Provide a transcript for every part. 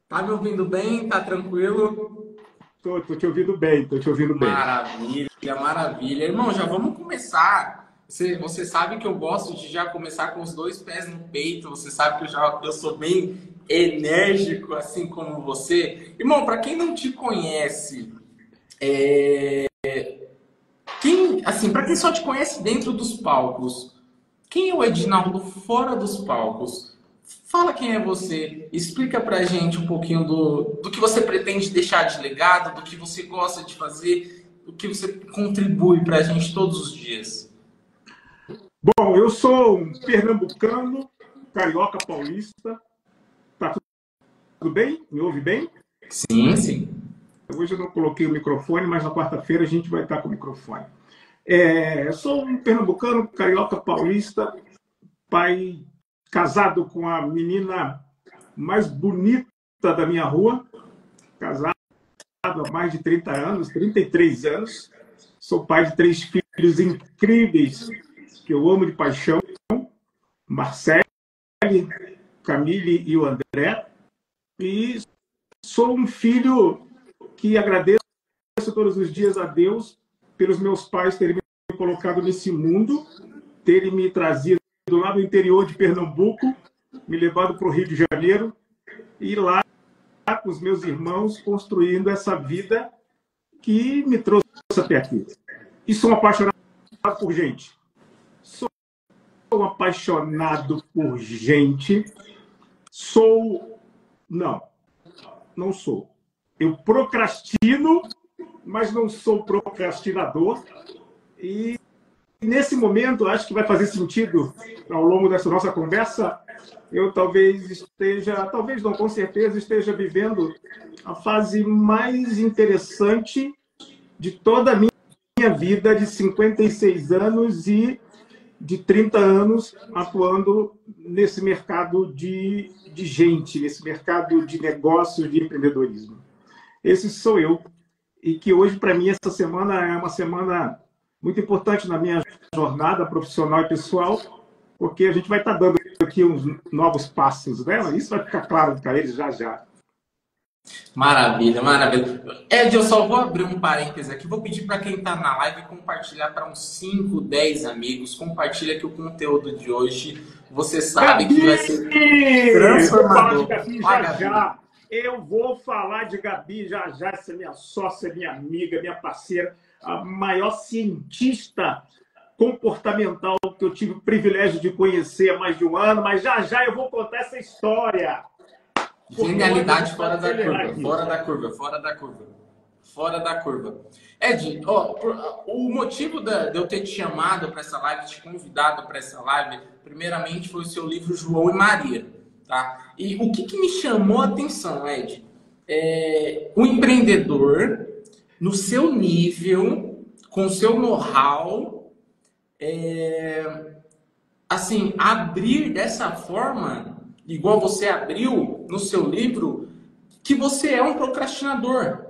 Tá me ouvindo bem? Tá tranquilo? Tô te ouvindo bem, tô te ouvindo bem. Maravilha, maravilha. Irmão, já vamos começar. Você sabe que eu gosto de já começar com os dois pés no peito. Você sabe que eu sou bem enérgico, assim como você. Irmão, para quem não te conhece, para quem só te conhece dentro dos palcos, quem é o Edinaldo fora dos palcos? Fala quem é você, explica pra gente um pouquinho do que você pretende deixar de legado, do que você gosta de fazer, do que você contribui pra gente todos os dias. Bom, eu sou um pernambucano, carioca paulista. Tá tudo bem? Me ouve bem? Sim, sim. Hoje eu não coloquei o microfone, mas na quarta-feira a gente vai estar com o microfone. Eu sou um pernambucano, carioca paulista, pai casado com a menina mais bonita da minha rua, casado há mais de 30 anos, 33 anos. Sou pai de três filhos incríveis que eu amo de paixão: Marcelo, Camille e o André. E sou um filho que agradeço todos os dias a Deus pelos meus pais terem me colocado nesse mundo, terem me trazido lá do interior de Pernambuco, me levado para o Rio de Janeiro e lá com os meus irmãos construindo essa vida que me trouxe até aqui. E sou apaixonado por gente. Sou apaixonado por gente. Não, não sou. Eu procrastino, mas não sou procrastinador. E nesse momento, acho que vai fazer sentido, ao longo dessa nossa conversa, eu talvez não, com certeza, esteja vivendo a fase mais interessante de toda a minha vida, de 56 anos e de 30 anos atuando nesse mercado de gente, nesse mercado de negócios, de empreendedorismo. Esse sou eu. E que hoje, para mim, essa semana é uma semana muito importante na minha jornada profissional e pessoal, porque a gente vai estar dando aqui uns novos passos, né? Isso vai ficar claro para eles já já. Maravilha, maravilha. Ed, eu só vou abrir um parêntese aqui. Vou pedir para quem está na live compartilhar para uns 5, 10 amigos. Compartilha que o conteúdo de hoje você sabe que vai Gabi! ser Vou falar de transformador. Gabi Ah, já Gabi. já. Eu vou falar de Gabi já já. Essa é minha sócia, minha amiga, minha parceira, a maior cientista comportamental que eu tive o privilégio de conhecer há mais de um ano, mas já já eu vou contar essa história. Genialidade fora da curva, fora da curva, fora da curva, fora da curva. Ed, ó, o motivo de eu ter te chamado para essa live, te convidado para essa live, primeiramente foi o seu livro João e Maria, tá? E o que me chamou a atenção, Ed, o empreendedor no seu nível, com o seu know-how, assim, abrir dessa forma, igual você abriu no seu livro, que você é um procrastinador.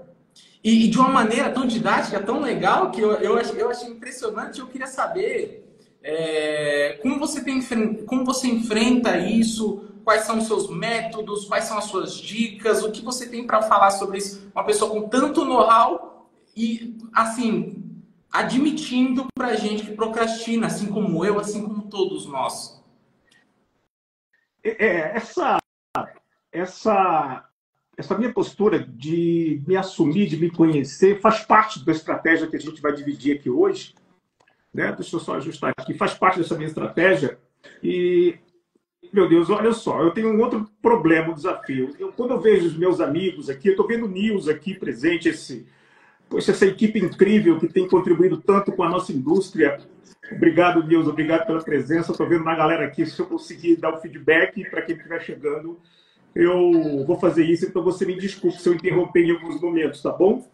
E de uma maneira tão didática, tão legal, que eu achei impressionante. Eu queria saber como você enfrenta isso, quais são os seus métodos, quais são as suas dicas, o que você tem para falar sobre isso. Uma pessoa com tanto know-how e, assim, admitindo pra gente que procrastina, assim como eu, assim como todos nós. Essa, essa, essa minha postura de me assumir, de me conhecer, faz parte da estratégia que a gente vai dividir aqui hoje, né? Deixa eu só ajustar aqui. Faz parte dessa minha estratégia. E, meu Deus, olha só, eu tenho um outro problema, um desafio. Quando eu vejo os meus amigos aqui, eu estou vendo o Nils aqui presente, poxa, essa equipe incrível que tem contribuído tanto com a nossa indústria. Obrigado, Nils, obrigado pela presença. Estou vendo uma galera aqui. Se eu conseguir dar o feedback para quem estiver chegando, eu vou fazer isso. Então você me desculpe se eu interromper em alguns momentos, tá bom?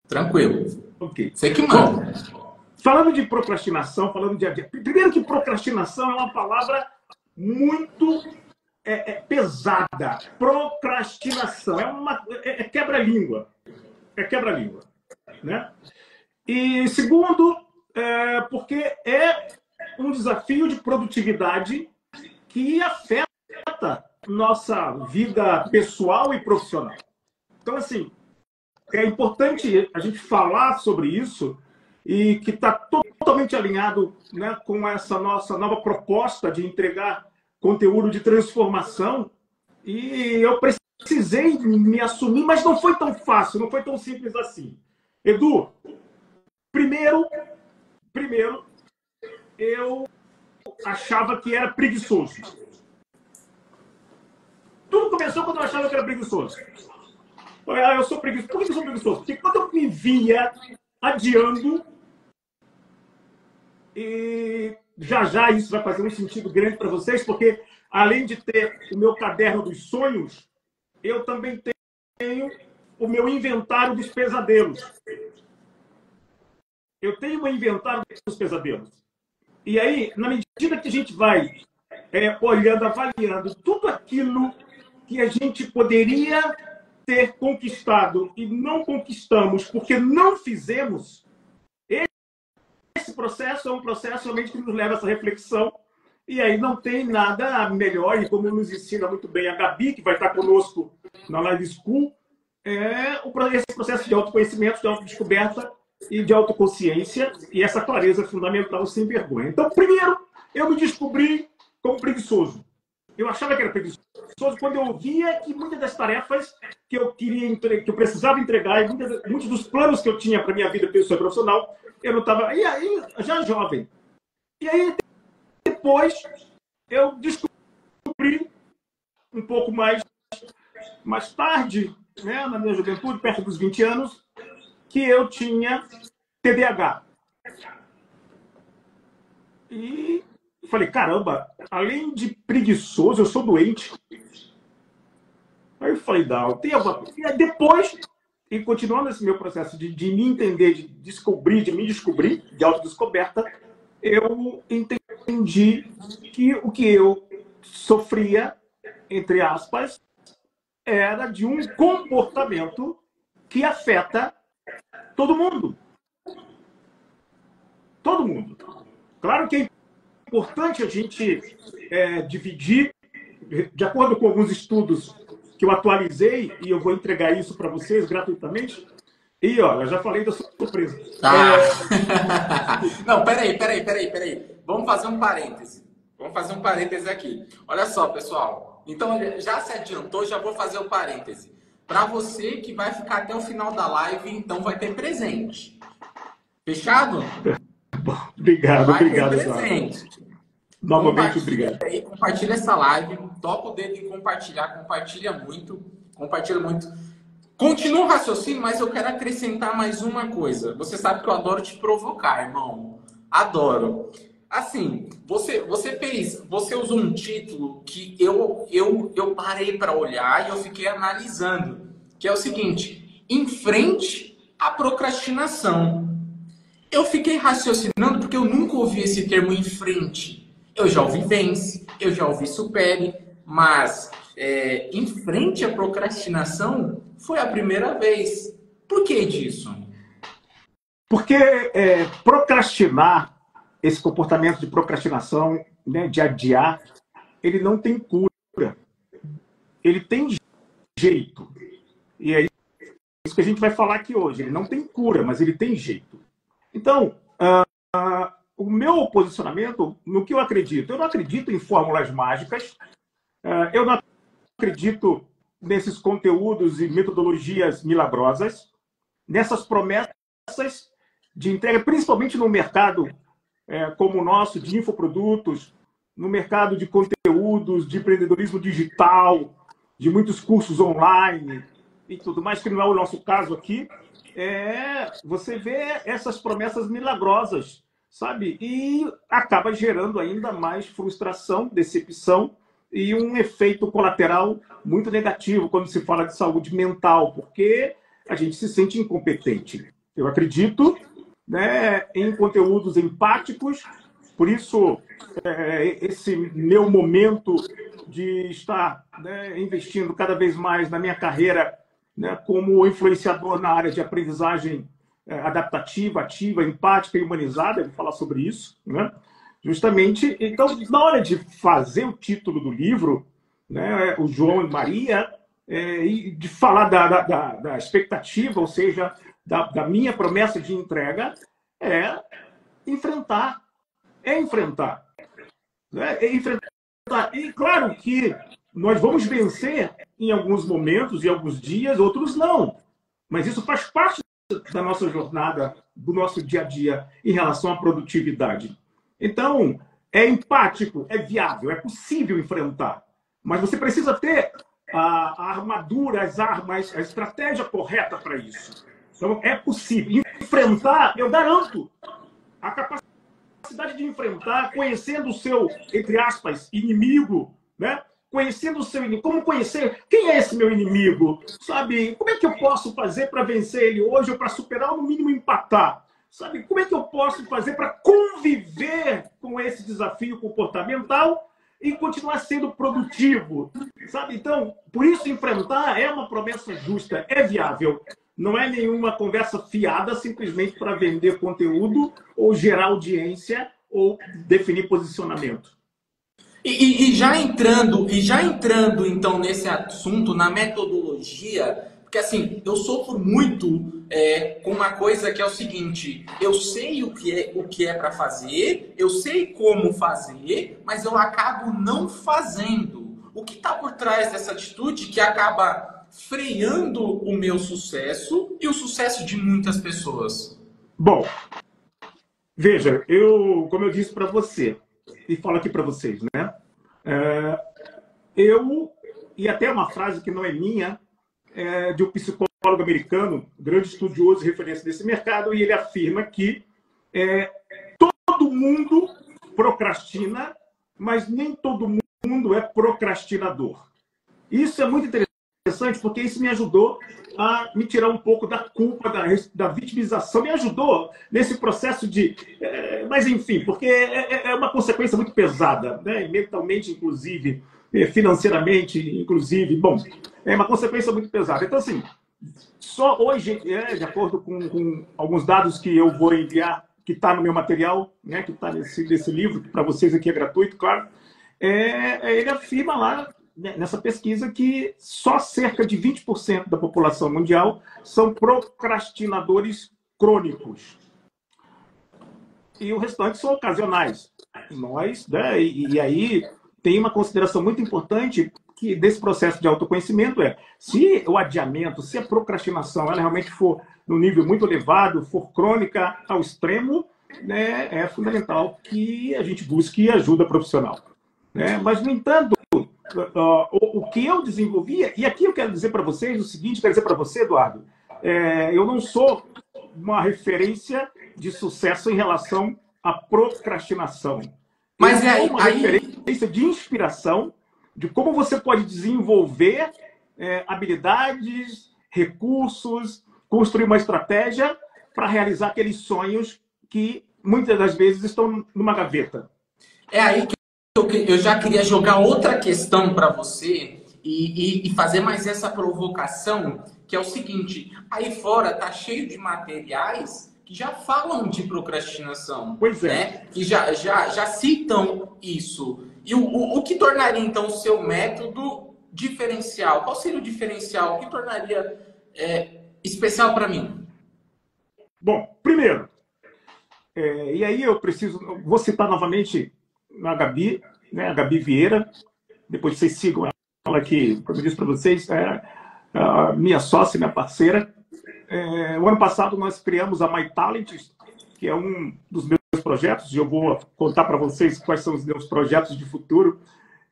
Tranquilo. Ok. Você que Bom, manda. falando de procrastinação, falando de adiamento. Primeiro que procrastinação é uma palavra muito pesada. Procrastinação é quebra-língua. É quebra-língua, né? E segundo, porque é um desafio de produtividade que afeta afeta nossa vida pessoal e profissional. Então, assim, é importante a gente falar sobre isso e que está totalmente alinhado, né, com essa nossa nova proposta de entregar conteúdo de transformação. E eu precisei me assumir, mas não foi tão fácil, não foi tão simples assim. Edu, primeiro eu achava que era preguiçoso. Tudo começou quando eu achava que era preguiçoso. Eu sou preguiçoso. Por que eu sou preguiçoso? Porque quando eu me via adiando, e já isso vai fazer um sentido grande para vocês, porque além de ter o meu caderno dos sonhos, eu também tenho o meu inventário dos pesadelos. Eu tenho um inventário dos pesadelos. E aí, na medida que a gente vai olhando, avaliando tudo aquilo que a gente poderia ter conquistado e não conquistamos porque não fizemos, esse processo é um processo realmente que nos leva a essa reflexão. E aí não tem nada melhor, e como nos ensina muito bem a Gabi, que vai estar conosco na Live School, esse processo de autoconhecimento, de autodescoberta e de autoconsciência, e essa clareza fundamental sem vergonha. Então, primeiro, eu me descobri como preguiçoso. Eu achava que era preguiçoso quando eu via que muitas das tarefas que eu queria, que eu precisava entregar, e muitos dos planos que eu tinha para minha vida pessoal e profissional, eu não estava. E aí, já jovem. E aí, depois, eu descobri um pouco mais tarde, né, na minha juventude, perto dos 20 anos, que eu tinha TDAH. E falei, caramba, além de preguiçoso, eu sou doente. Aí eu falei, não, tem alguma coisa. E aí depois, e continuando esse meu processo de me entender, de me descobrir, de autodescoberta, eu entendi que o que eu sofria, entre aspas, era de um comportamento que afeta todo mundo. Todo mundo. Claro que é importante a gente dividir, de acordo com alguns estudos que eu atualizei, e eu vou entregar isso para vocês gratuitamente. E, ó, eu já falei da surpresa. Não, peraí. Vamos fazer um parêntese aqui. Olha só, pessoal. Então, já se adiantou, já vou fazer o parêntese. Para você que vai ficar até o final da live, então vai ter presente. Fechado? Obrigado. Presente. Novamente, obrigado. Compartilha essa live, toca o dedo em compartilhar, compartilha muito. Continua o raciocínio, mas eu quero acrescentar mais uma coisa. Você sabe que eu adoro te provocar, irmão. Adoro. Assim, você usou um título que eu parei para olhar e eu fiquei analisando, que é o seguinte: enfrente a procrastinação. Eu fiquei raciocinando porque eu nunca ouvi esse termo enfrente. Eu já ouvi vence, eu já ouvi supere, mas enfrente a procrastinação foi a primeira vez. Por que disso? Porque procrastinar, esse comportamento de procrastinação, né, de adiar, ele não tem cura. Ele tem jeito. E é isso que a gente vai falar aqui hoje. Ele não tem cura, mas ele tem jeito. Então, o meu posicionamento, no que eu não acredito em fórmulas mágicas, eu não acredito nesses conteúdos e metodologias milagrosas, nessas promessas de entrega, principalmente no mercado como o nosso, de infoprodutos, no mercado de conteúdos, de empreendedorismo digital, de muitos cursos online e tudo mais, que não é o nosso caso aqui. Você vê essas promessas milagrosas, sabe? E acaba gerando ainda mais frustração, decepção e um efeito colateral muito negativo quando se fala de saúde mental, porque a gente se sente incompetente. Eu acredito, né, em conteúdos empáticos, por isso esse meu momento de estar, né, investindo cada vez mais na minha carreira, né, como influenciador na área de aprendizagem adaptativa, ativa, empática e humanizada, eu vou falar sobre isso, né? Justamente, então, na hora de fazer o título do livro, né, o João e Maria, e de falar da expectativa, ou seja, da minha promessa de entrega, é enfrentar. É enfrentar. Né? É enfrentar. E claro que nós vamos vencer em alguns momentos, em alguns dias, outros não. Mas isso faz parte da nossa jornada, do nosso dia a dia em relação à produtividade. Então, é empático, é viável, é possível enfrentar. Mas você precisa ter a armadura, as armas, a estratégia correta para isso. Então, é possível. Enfrentar, eu garanto, a capacidade de enfrentar, conhecendo o seu, entre aspas, inimigo, né? Conhecendo o seu inimigo. Como conhecer? Quem é esse meu inimigo? Sabe? Como é que eu posso fazer para vencer ele hoje ou para superar ou no mínimo empatar? Sabe? Como é que eu posso fazer para conviver com esse desafio comportamental e continuar sendo produtivo? Sabe? Então, por isso enfrentar é uma promessa justa, é viável. Não é nenhuma conversa fiada simplesmente para vender conteúdo ou gerar audiência ou definir posicionamento. E já entrando então nesse assunto, na metodologia, porque assim, eu sofro muito com uma coisa que é o seguinte: eu sei o que é para fazer, eu sei como fazer, mas eu acabo não fazendo. O que está por trás dessa atitude que acaba freando o meu sucesso e o sucesso de muitas pessoas? Bom, veja, como eu disse para você, e falo aqui para vocês, né? E até uma frase que não é minha, de um psicólogo americano, grande estudioso e referência desse mercado, e ele afirma que todo mundo procrastina, mas nem todo mundo é procrastinador. Isso é muito interessante, porque isso me ajudou a me tirar um pouco da culpa, da vitimização, me ajudou nesse processo de... mas, enfim, porque é uma consequência muito pesada, né? Mentalmente, inclusive, financeiramente, inclusive. Bom, é uma consequência muito pesada. Então, assim, só hoje, de acordo com alguns dados que eu vou enviar, que está no meu material, né, que está nesse livro, que para vocês aqui é gratuito, claro, ele afirma lá, nessa pesquisa, que só cerca de 20% da população mundial são procrastinadores crônicos. E o restante são ocasionais. Nós, né, e aí tem uma consideração muito importante que desse processo de autoconhecimento se o adiamento, se a procrastinação ela realmente for no nível muito elevado, for crônica ao extremo, né, é fundamental que a gente busque ajuda profissional. Né? Mas, no entanto, o que eu desenvolvia, e aqui eu quero dizer para vocês o seguinte, quero dizer para você, Eduardo, eu não sou uma referência de sucesso em relação à procrastinação. Mas eu sou uma referência de inspiração de como você pode desenvolver habilidades, recursos, construir uma estratégia para realizar aqueles sonhos que muitas das vezes estão numa gaveta. É aí que eu já queria jogar outra questão para você e fazer mais essa provocação, que é o seguinte: aí fora tá cheio de materiais que já falam de procrastinação, pois né? Que já citam isso. E o que tornaria então o seu método diferencial? Qual seria o diferencial? O que tornaria especial para mim? Bom, primeiro, e aí vou citar novamente a Gabi, né, a Gabi Vieira, depois vocês sigam ela aqui, como eu disse para vocês, a minha sócia, minha parceira. O ano passado nós criamos a My Talent, que é um dos meus projetos, e eu vou contar para vocês quais são os meus projetos de futuro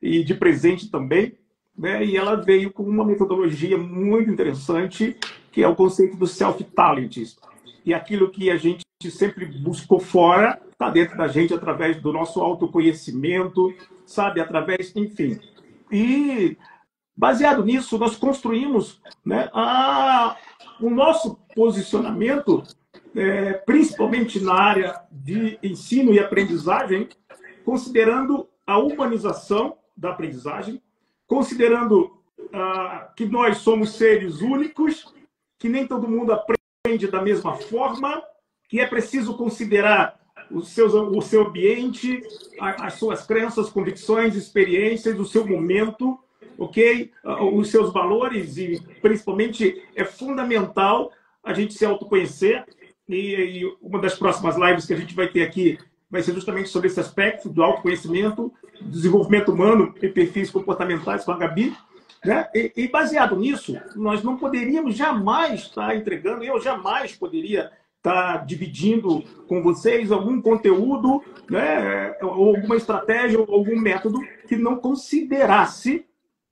e de presente também. Né? E ela veio com uma metodologia muito interessante, que é o conceito do self-talent. E aquilo que a gente sempre buscou fora, está dentro da gente através do nosso autoconhecimento, sabe? Através, enfim. E, baseado nisso, nós construímos, né, o nosso posicionamento, principalmente na área de ensino e aprendizagem, considerando a humanização da aprendizagem, considerando que nós somos seres únicos, que nem todo mundo aprende da mesma forma, que é preciso considerar o seu ambiente, as suas crenças, convicções, experiências, o seu momento, ok? Os seus valores e, principalmente, é fundamental a gente se autoconhecer. E uma das próximas lives que a gente vai ter aqui vai ser justamente sobre esse aspecto do autoconhecimento, desenvolvimento humano e perfis comportamentais com a Gabi. Né? E baseado nisso, nós não poderíamos jamais estar entregando, eu jamais poderia estar dividindo com vocês algum conteúdo, né? Ou alguma estratégia, ou algum método que não considerasse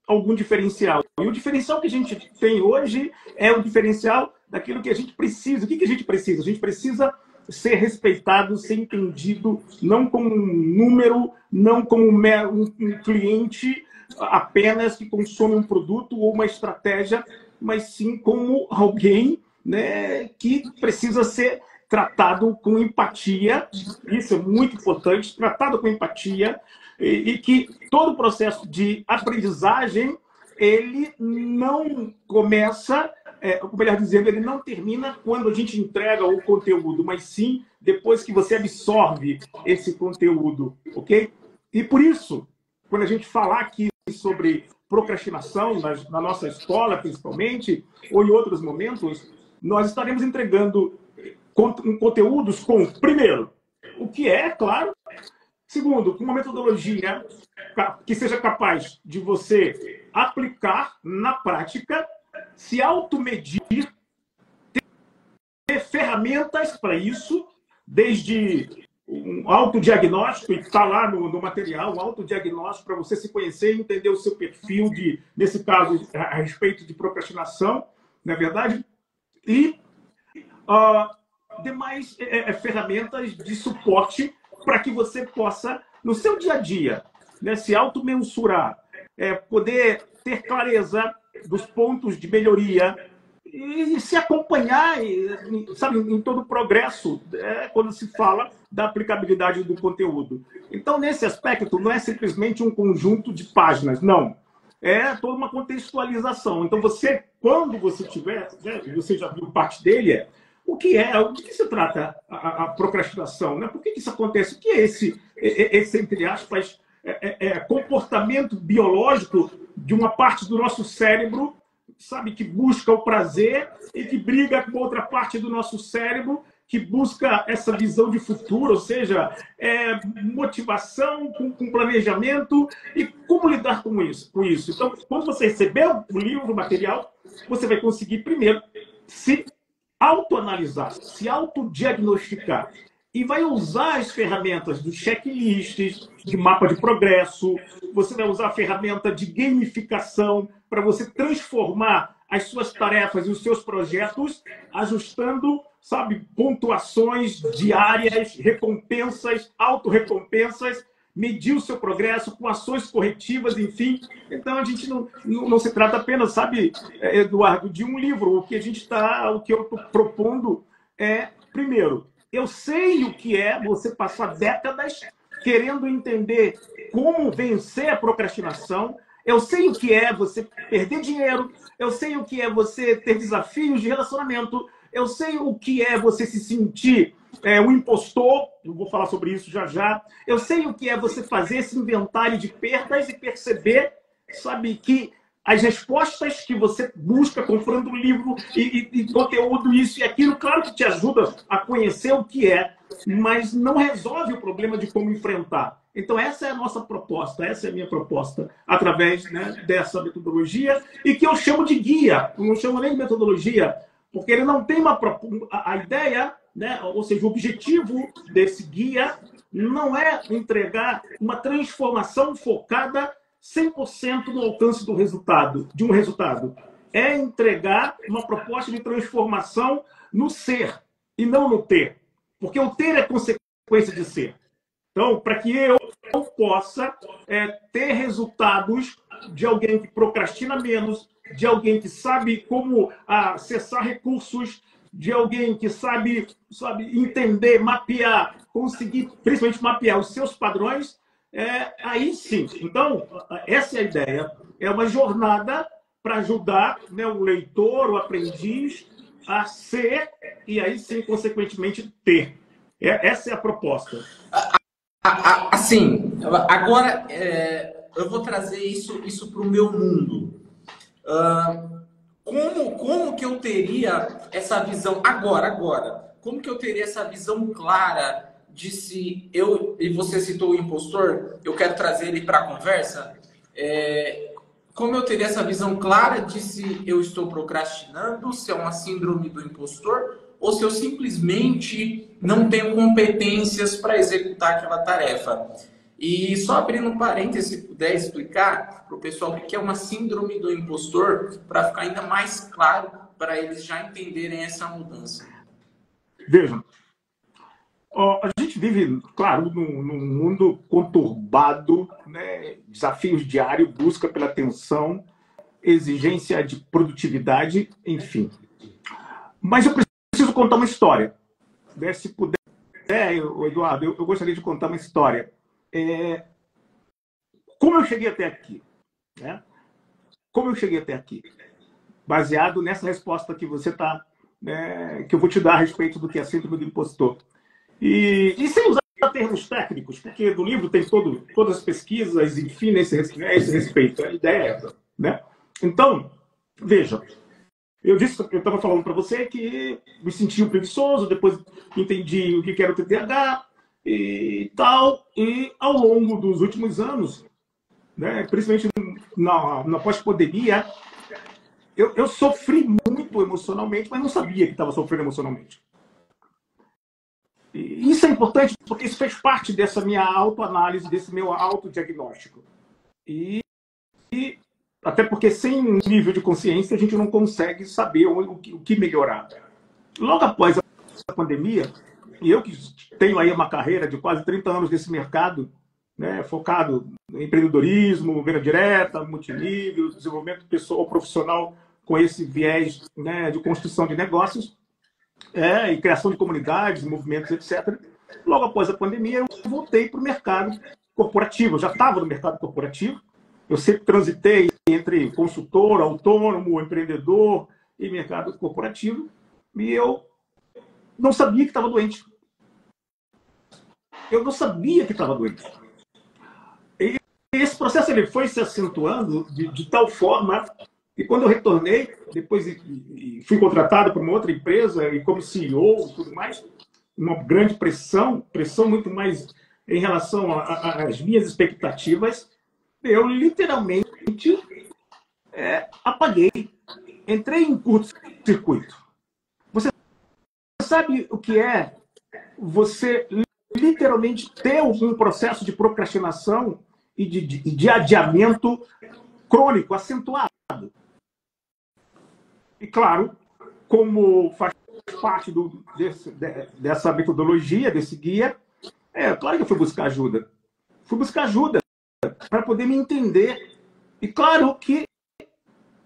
algum diferencial. E o diferencial que a gente tem hoje é o diferencial daquilo que a gente precisa. O que a gente precisa? A gente precisa ser respeitado, ser entendido, não como um número, não como um cliente apenas que consome um produto ou uma estratégia, mas sim como alguém, né, que precisa ser tratado com empatia. Isso é muito importante, tratado com empatia, e que todo o processo de aprendizagem ele não começa, melhor dizendo, ele não termina quando a gente entrega o conteúdo, mas sim depois que você absorve esse conteúdo, ok? E por isso, quando a gente falar aqui sobre procrastinação, na nossa escola principalmente, ou em outros momentos, nós estaremos entregando conteúdos com, primeiro, o que é, claro. Segundo, com uma metodologia que seja capaz de você aplicar na prática, se automedir, ter ferramentas para isso, desde um autodiagnóstico, e está lá no material, um autodiagnóstico para você se conhecer e entender o seu perfil, nesse caso, a respeito de procrastinação, não é verdade? E demais ferramentas de suporte para que você possa, no seu dia a dia, né, se automensurar, poder ter clareza dos pontos de melhoria e se acompanhar, sabe, em todo o progresso, quando se fala da aplicabilidade do conteúdo. Então, nesse aspecto, não é simplesmente um conjunto de páginas, não. É toda uma contextualização. Então, você, quando você tiver, né, você já viu parte dele, o que se trata a procrastinação? Né? Por que isso acontece? O que é esse entre aspas, comportamento biológico de uma parte do nosso cérebro, sabe, que busca o prazer e que briga com outra parte do nosso cérebro que busca essa visão de futuro, ou seja, motivação com planejamento e como lidar com isso. Então, quando você receber o livro, o material, você vai conseguir primeiro se autoanalisar, se autodiagnosticar e vai usar as ferramentas dos checklists, de mapa de progresso, você vai usar a ferramenta de gamificação para você transformar as suas tarefas e os seus projetos, ajustando, sabe, pontuações diárias, recompensas, autorrecompensas, medir o seu progresso com ações corretivas, enfim. Então, a gente não se trata apenas, sabe, Eduardo, de um livro. O que eu estou propondo é, primeiro, eu sei o que é você passar décadas querendo entender como vencer a procrastinação. Eu sei o que é você perder dinheiro. Eu sei o que é você ter desafios de relacionamento. Eu sei o que é você se sentir um impostor. Eu vou falar sobre isso já já. Eu sei o que é você fazer esse inventário de perdas e perceber, sabe, que as respostas que você busca comprando livro e conteúdo, isso e aquilo, claro que te ajuda a conhecer o que é, mas não resolve o problema de como enfrentar. Então, essa é a nossa proposta, essa é a minha proposta, através, né, dessa metodologia, e que eu chamo de guia, eu não chamo nem de metodologia, porque ele não tem a ideia, né, ou seja, o objetivo desse guia não é entregar uma transformação focada 100% no alcance de um resultado. É entregar uma proposta de transformação no ser e não no ter. Porque o ter é consequência de ser. Então, para que eu possa ter resultados de alguém que procrastina menos, de alguém que sabe como acessar recursos, de alguém que sabe entender, mapear, conseguir, principalmente mapear os seus padrões, aí sim. Então, essa é a ideia. É uma jornada para ajudar, né, o leitor, o aprendiz, a ser e aí sim, consequentemente, ter. Essa é a proposta. Assim, agora, eu vou trazer isso para o meu mundo. Como que eu teria essa visão agora? Como que eu teria essa visão clara de se eu, e você citou o impostor, eu quero trazer ele para a conversa, como eu teria essa visão clara de se eu estou procrastinando, se é uma síndrome do impostor, ou se eu simplesmente não tenho competências para executar aquela tarefa. E só abrindo um parêntese, se puder explicar para o pessoal o que é uma síndrome do impostor, para ficar ainda mais claro, para eles já entenderem essa mudança. Vejam, a gente vive, claro, num mundo conturbado, né? Desafios diários, busca pela atenção, exigência de produtividade, enfim. Mas eu preciso contar uma história. Né? Se puder, Eduardo, eu gostaria de contar uma história. Como eu cheguei até aqui? Né? Como eu cheguei até aqui? Baseado nessa resposta que você está, né, que eu vou te dar a respeito do que é síndrome do impostor. E sem usar termos técnicos, porque no livro tem todas as pesquisas, enfim, esse respeito. A ideia é essa. Né? Então, veja, eu estava falando para você que me senti um preguiçoso, depois entendi o que era o TDAH e tal, e ao longo dos últimos anos, né, principalmente na pós-pandemia, eu sofri muito emocionalmente, mas não sabia que estava sofrendo emocionalmente. E isso é importante porque isso fez parte dessa minha autoanálise, desse meu autodiagnóstico. E até porque sem um nível de consciência a gente não consegue saber o que melhorar. Logo após a pandemia, e eu que tenho aí uma carreira de quase 30 anos nesse mercado, né, focado em empreendedorismo, venda direta, multinível, desenvolvimento pessoal profissional com esse viés, né, de construção de negócios, e criação de comunidades, movimentos, etc. Logo após a pandemia, eu voltei para o mercado corporativo. Eu já estava no mercado corporativo. Eu sempre transitei entre consultor, autônomo, empreendedor e mercado corporativo. E eu não sabia que estava doente. Eu não sabia que estava doente. E esse processo ele foi se acentuando de tal forma que quando eu retornei, depois fui contratado por uma outra empresa e como CEO e tudo mais, uma grande pressão muito mais em relação às minhas expectativas, eu literalmente apaguei. Entrei em curto-circuito. Você sabe o que é você literalmente ter um processo de procrastinação e de adiamento crônico, acentuado? E, claro, como faz parte dessa metodologia, desse guia, claro que eu fui buscar ajuda. Fui buscar ajuda para poder me entender. E, claro que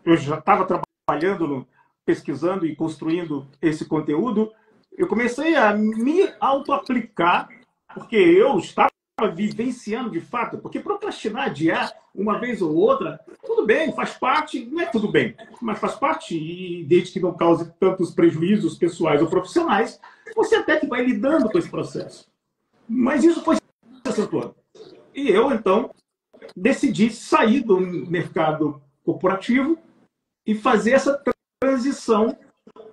eu já estava trabalhando, pesquisando e construindo esse conteúdo, eu comecei a me auto-aplicar, porque eu estava vivenciando de fato, porque procrastinar, adiar uma vez ou outra, tudo bem, faz parte, não é tudo bem, mas faz parte, e desde que não cause tantos prejuízos pessoais ou profissionais, você até que vai lidando com esse processo. Mas isso foi se acentuando. E eu, então, decidi sair do mercado corporativo e fazer essa transição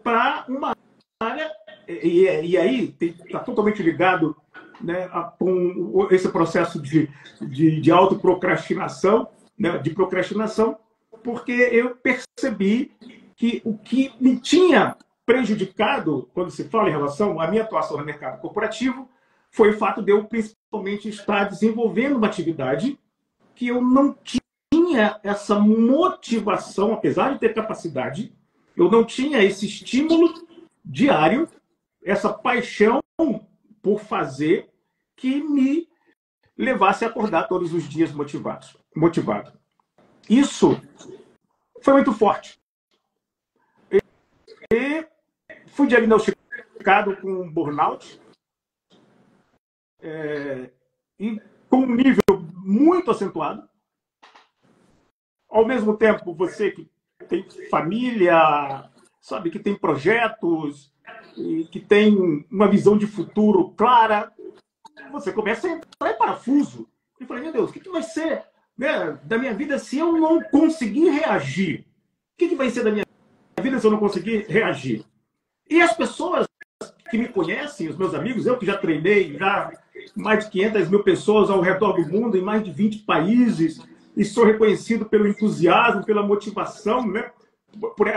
para uma área, e aí está totalmente ligado, né, com esse processo de autoprocrastinação, né, de procrastinação, porque eu percebi que o que me tinha prejudicado, quando se fala em relação à minha atuação no mercado corporativo, foi o fato de eu, principalmente, estar desenvolvendo uma atividade que eu não tinha essa motivação, apesar de ter capacidade, eu não tinha esse estímulo diário, essa paixão por fazer, que me levasse a acordar todos os dias motivado. Isso foi muito forte. E fui diagnosticado com burnout, e com um nível muito acentuado. Ao mesmo tempo, você que tem família, sabe, que tem projetos, e que tem uma visão de futuro clara, você começa a entrar em parafuso. E falei, meu Deus, o que vai ser né, da minha vida se eu não conseguir reagir? O que vai ser da minha vida se eu não conseguir reagir? E as pessoas que me conhecem, os meus amigos, eu que já treinei já mais de 500 mil pessoas ao redor do mundo, em mais de 20 países, e sou reconhecido pelo entusiasmo, pela motivação, né? por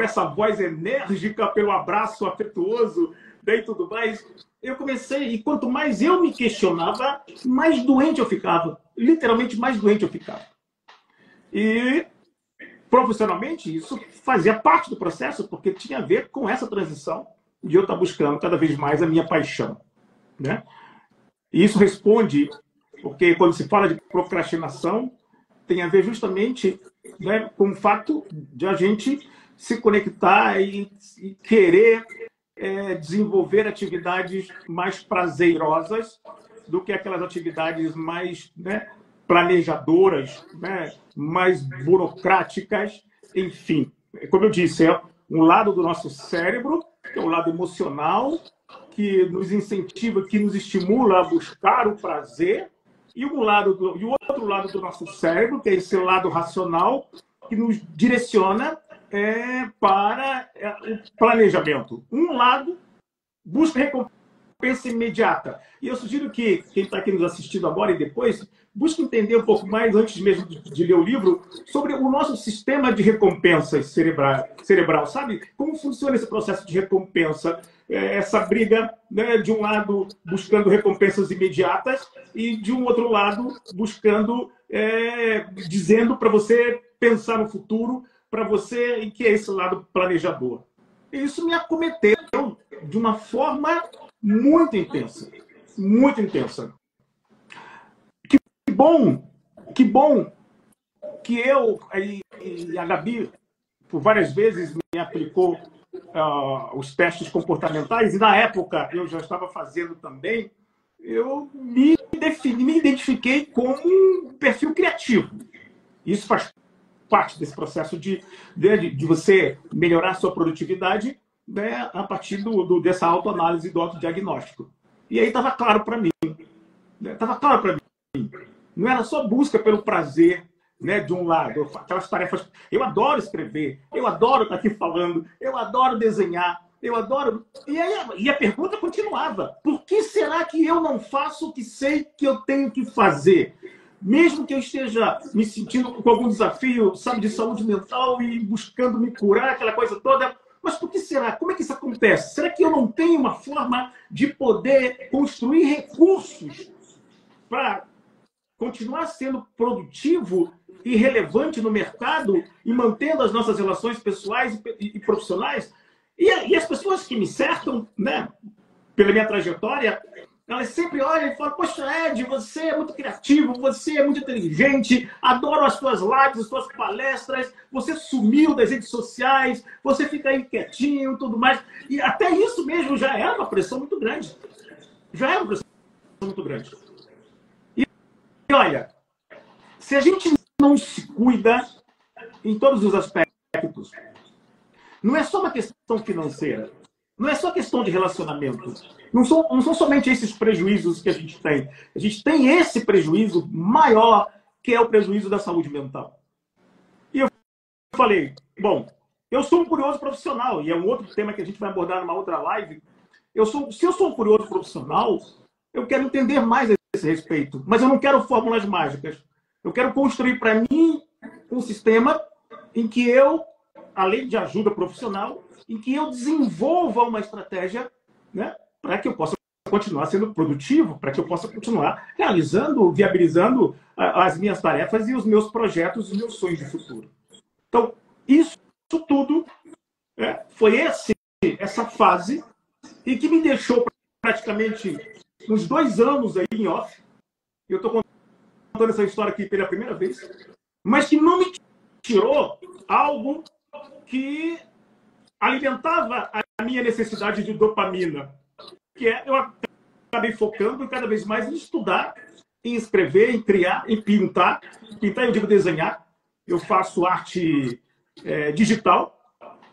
essa voz enérgica, pelo abraço afetuoso, né? E tudo mais. Eu comecei, e quanto mais eu me questionava, mais doente eu ficava. Literalmente, mais doente eu ficava. E profissionalmente, isso fazia parte do processo, porque tinha a ver com essa transição de eu estar buscando cada vez mais a minha paixão, né? E isso responde, porque quando se fala de procrastinação, tem a ver justamente, né, com o fato de a gente se conectar e querer desenvolver atividades mais prazerosas do que aquelas atividades mais, né, planejadoras, né, mais burocráticas, enfim. Como eu disse, é um lado do nosso cérebro, que é o lado emocional, que nos incentiva, que nos estimula a buscar o prazer, e o outro lado do nosso cérebro, que é esse lado racional, que nos direciona para o planejamento. Um lado busca recompensa imediata. E eu sugiro que quem está aqui nos assistindo agora e depois busque entender um pouco mais, antes mesmo de ler o livro, sobre o nosso sistema de recompensas cerebral. Sabe como funciona esse processo de recompensa? Essa briga, né, de um lado buscando recompensas imediatas e de um outro lado buscando, dizendo para você pensar no futuro, para você, e que é esse lado planejador. E isso me acometeu de uma forma muito intensa. Muito intensa. Que bom que eu e a Gabi, por várias vezes, me aplicou os testes comportamentais, e na época eu já estava fazendo também, eu me identifiquei como um perfil criativo. Isso faz parte desse processo de você melhorar a sua produtividade, né, a partir dessa autoanálise, do autodiagnóstico. E aí estava claro para mim. Estava claro para mim. Não era só busca pelo prazer, né, de um lado, aquelas tarefas. Eu adoro escrever, eu adoro estar aqui falando, eu adoro desenhar, eu adoro. E a pergunta continuava: por que será que eu não faço o que sei que eu tenho que fazer? Mesmo que eu esteja me sentindo com algum desafio, sabe, de saúde mental e buscando me curar, aquela coisa toda. Mas por que será? Como é que isso acontece? Será que eu não tenho uma forma de poder construir recursos para continuar sendo produtivo e relevante no mercado e mantendo as nossas relações pessoais e profissionais? E as pessoas que me cercam, né, pela minha trajetória, elas sempre olham e falam: poxa, Ed, você é muito criativo, você é muito inteligente, adoro as suas lives, as suas palestras, você sumiu das redes sociais, você fica aí quietinho e tudo mais. E até isso mesmo já é uma pressão muito grande. Já é uma pressão muito grande. E olha, se a gente não se cuida em todos os aspectos, não é só uma questão financeira, não é só questão de relacionamento. Não são somente esses prejuízos que a gente tem. A gente tem esse prejuízo maior, que é o prejuízo da saúde mental. E eu falei, bom, eu sou um curioso profissional, e é um outro tema que a gente vai abordar numa outra live. Se eu sou um curioso profissional, eu quero entender mais a esse respeito. Mas eu não quero fórmulas mágicas. Eu quero construir para mim um sistema em que eu, além de ajuda profissional, em que eu desenvolva uma estratégia, né, para que eu possa continuar sendo produtivo, para que eu possa continuar realizando, viabilizando as minhas tarefas e os meus projetos, os meus sonhos de futuro. Então, isso tudo foi essa fase e que me deixou praticamente uns 2 anos aí em off. Eu estou contando essa história aqui pela primeira vez, mas que não me tirou algo que alimentava a minha necessidade de dopamina, que eu acabei focando cada vez mais em estudar, em escrever, em criar, em pintar. Pintar, eu digo desenhar. Eu faço arte digital,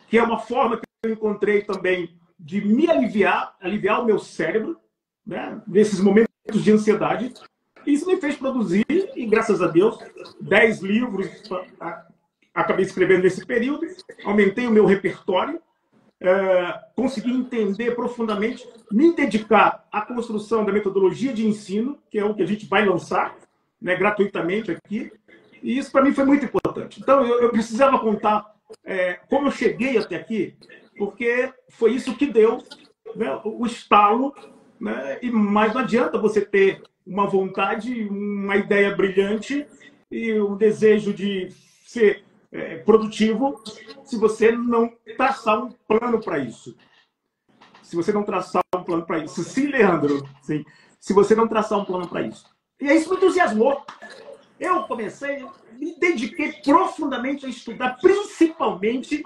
que é uma forma que eu encontrei também de me aliviar o meu cérebro, né, nesses momentos de ansiedade. Isso me fez produzir, e graças a Deus, 10 livros acabei escrevendo nesse período, aumentei o meu repertório, consegui entender profundamente, me dedicar à construção da metodologia de ensino, que é o que a gente vai lançar, né, gratuitamente aqui, e isso para mim foi muito importante. Então, eu precisava contar como eu cheguei até aqui, porque foi isso que deu, né, o estalo, né, mas não adianta você ter uma vontade, uma ideia brilhante e o desejo de ser produtivo se você não traçar um plano para isso. Se você não traçar um plano para isso. Sim, Leandro. Sim. Se você não traçar um plano para isso. E aí isso me entusiasmou. Eu comecei, me dediquei profundamente a estudar, principalmente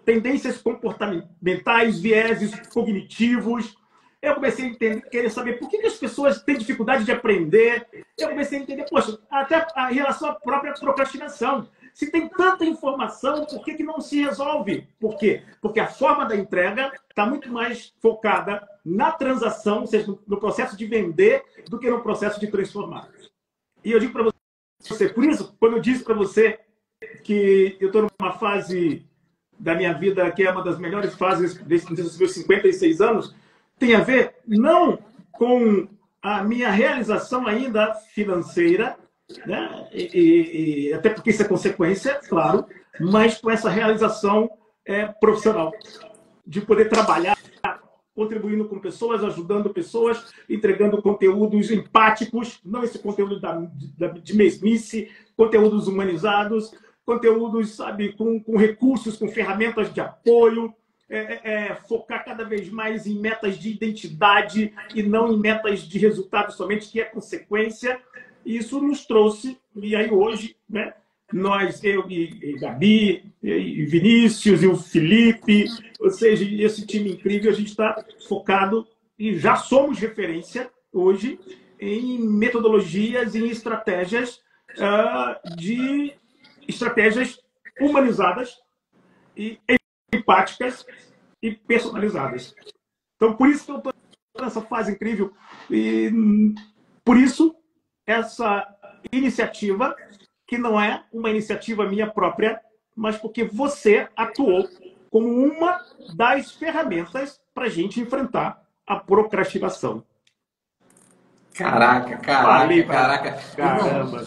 tendências comportamentais, vieses cognitivos. Eu comecei a entender, querer saber por que as pessoas têm dificuldade de aprender. Eu comecei a entender, poxa, até a relação à própria procrastinação. Se tem tanta informação, por que não se resolve? Por quê? Porque a forma da entrega está muito mais focada na transação, ou seja, no processo de vender, do que no processo de transformar. E eu digo para você, por isso, quando eu disse para você que eu estou numa fase da minha vida que é uma das melhores fases desses meus 56 anos, tem a ver não com a minha realização ainda financeira, né? Até porque isso é consequência, claro, mas com essa realização profissional, de poder trabalhar contribuindo com pessoas, ajudando pessoas, entregando conteúdos empáticos, não esse conteúdo de mesmice, conteúdos humanizados, conteúdos, sabe, com recursos, com ferramentas de apoio, focar cada vez mais em metas de identidade e não em metas de resultado somente, que é consequência. E isso nos trouxe, e aí hoje, né, nós, eu e Gabi, e Vinícius, e o Felipe, ou seja, esse time incrível, a gente está focado e já somos referência hoje em metodologias e em estratégias estratégias humanizadas e empáticas e personalizadas. Então, por isso que eu estou nessa fase incrível e por isso essa iniciativa, que não é uma iniciativa minha própria, mas porque você atuou como uma das ferramentas para a gente enfrentar a procrastinação. Caraca. Caramba.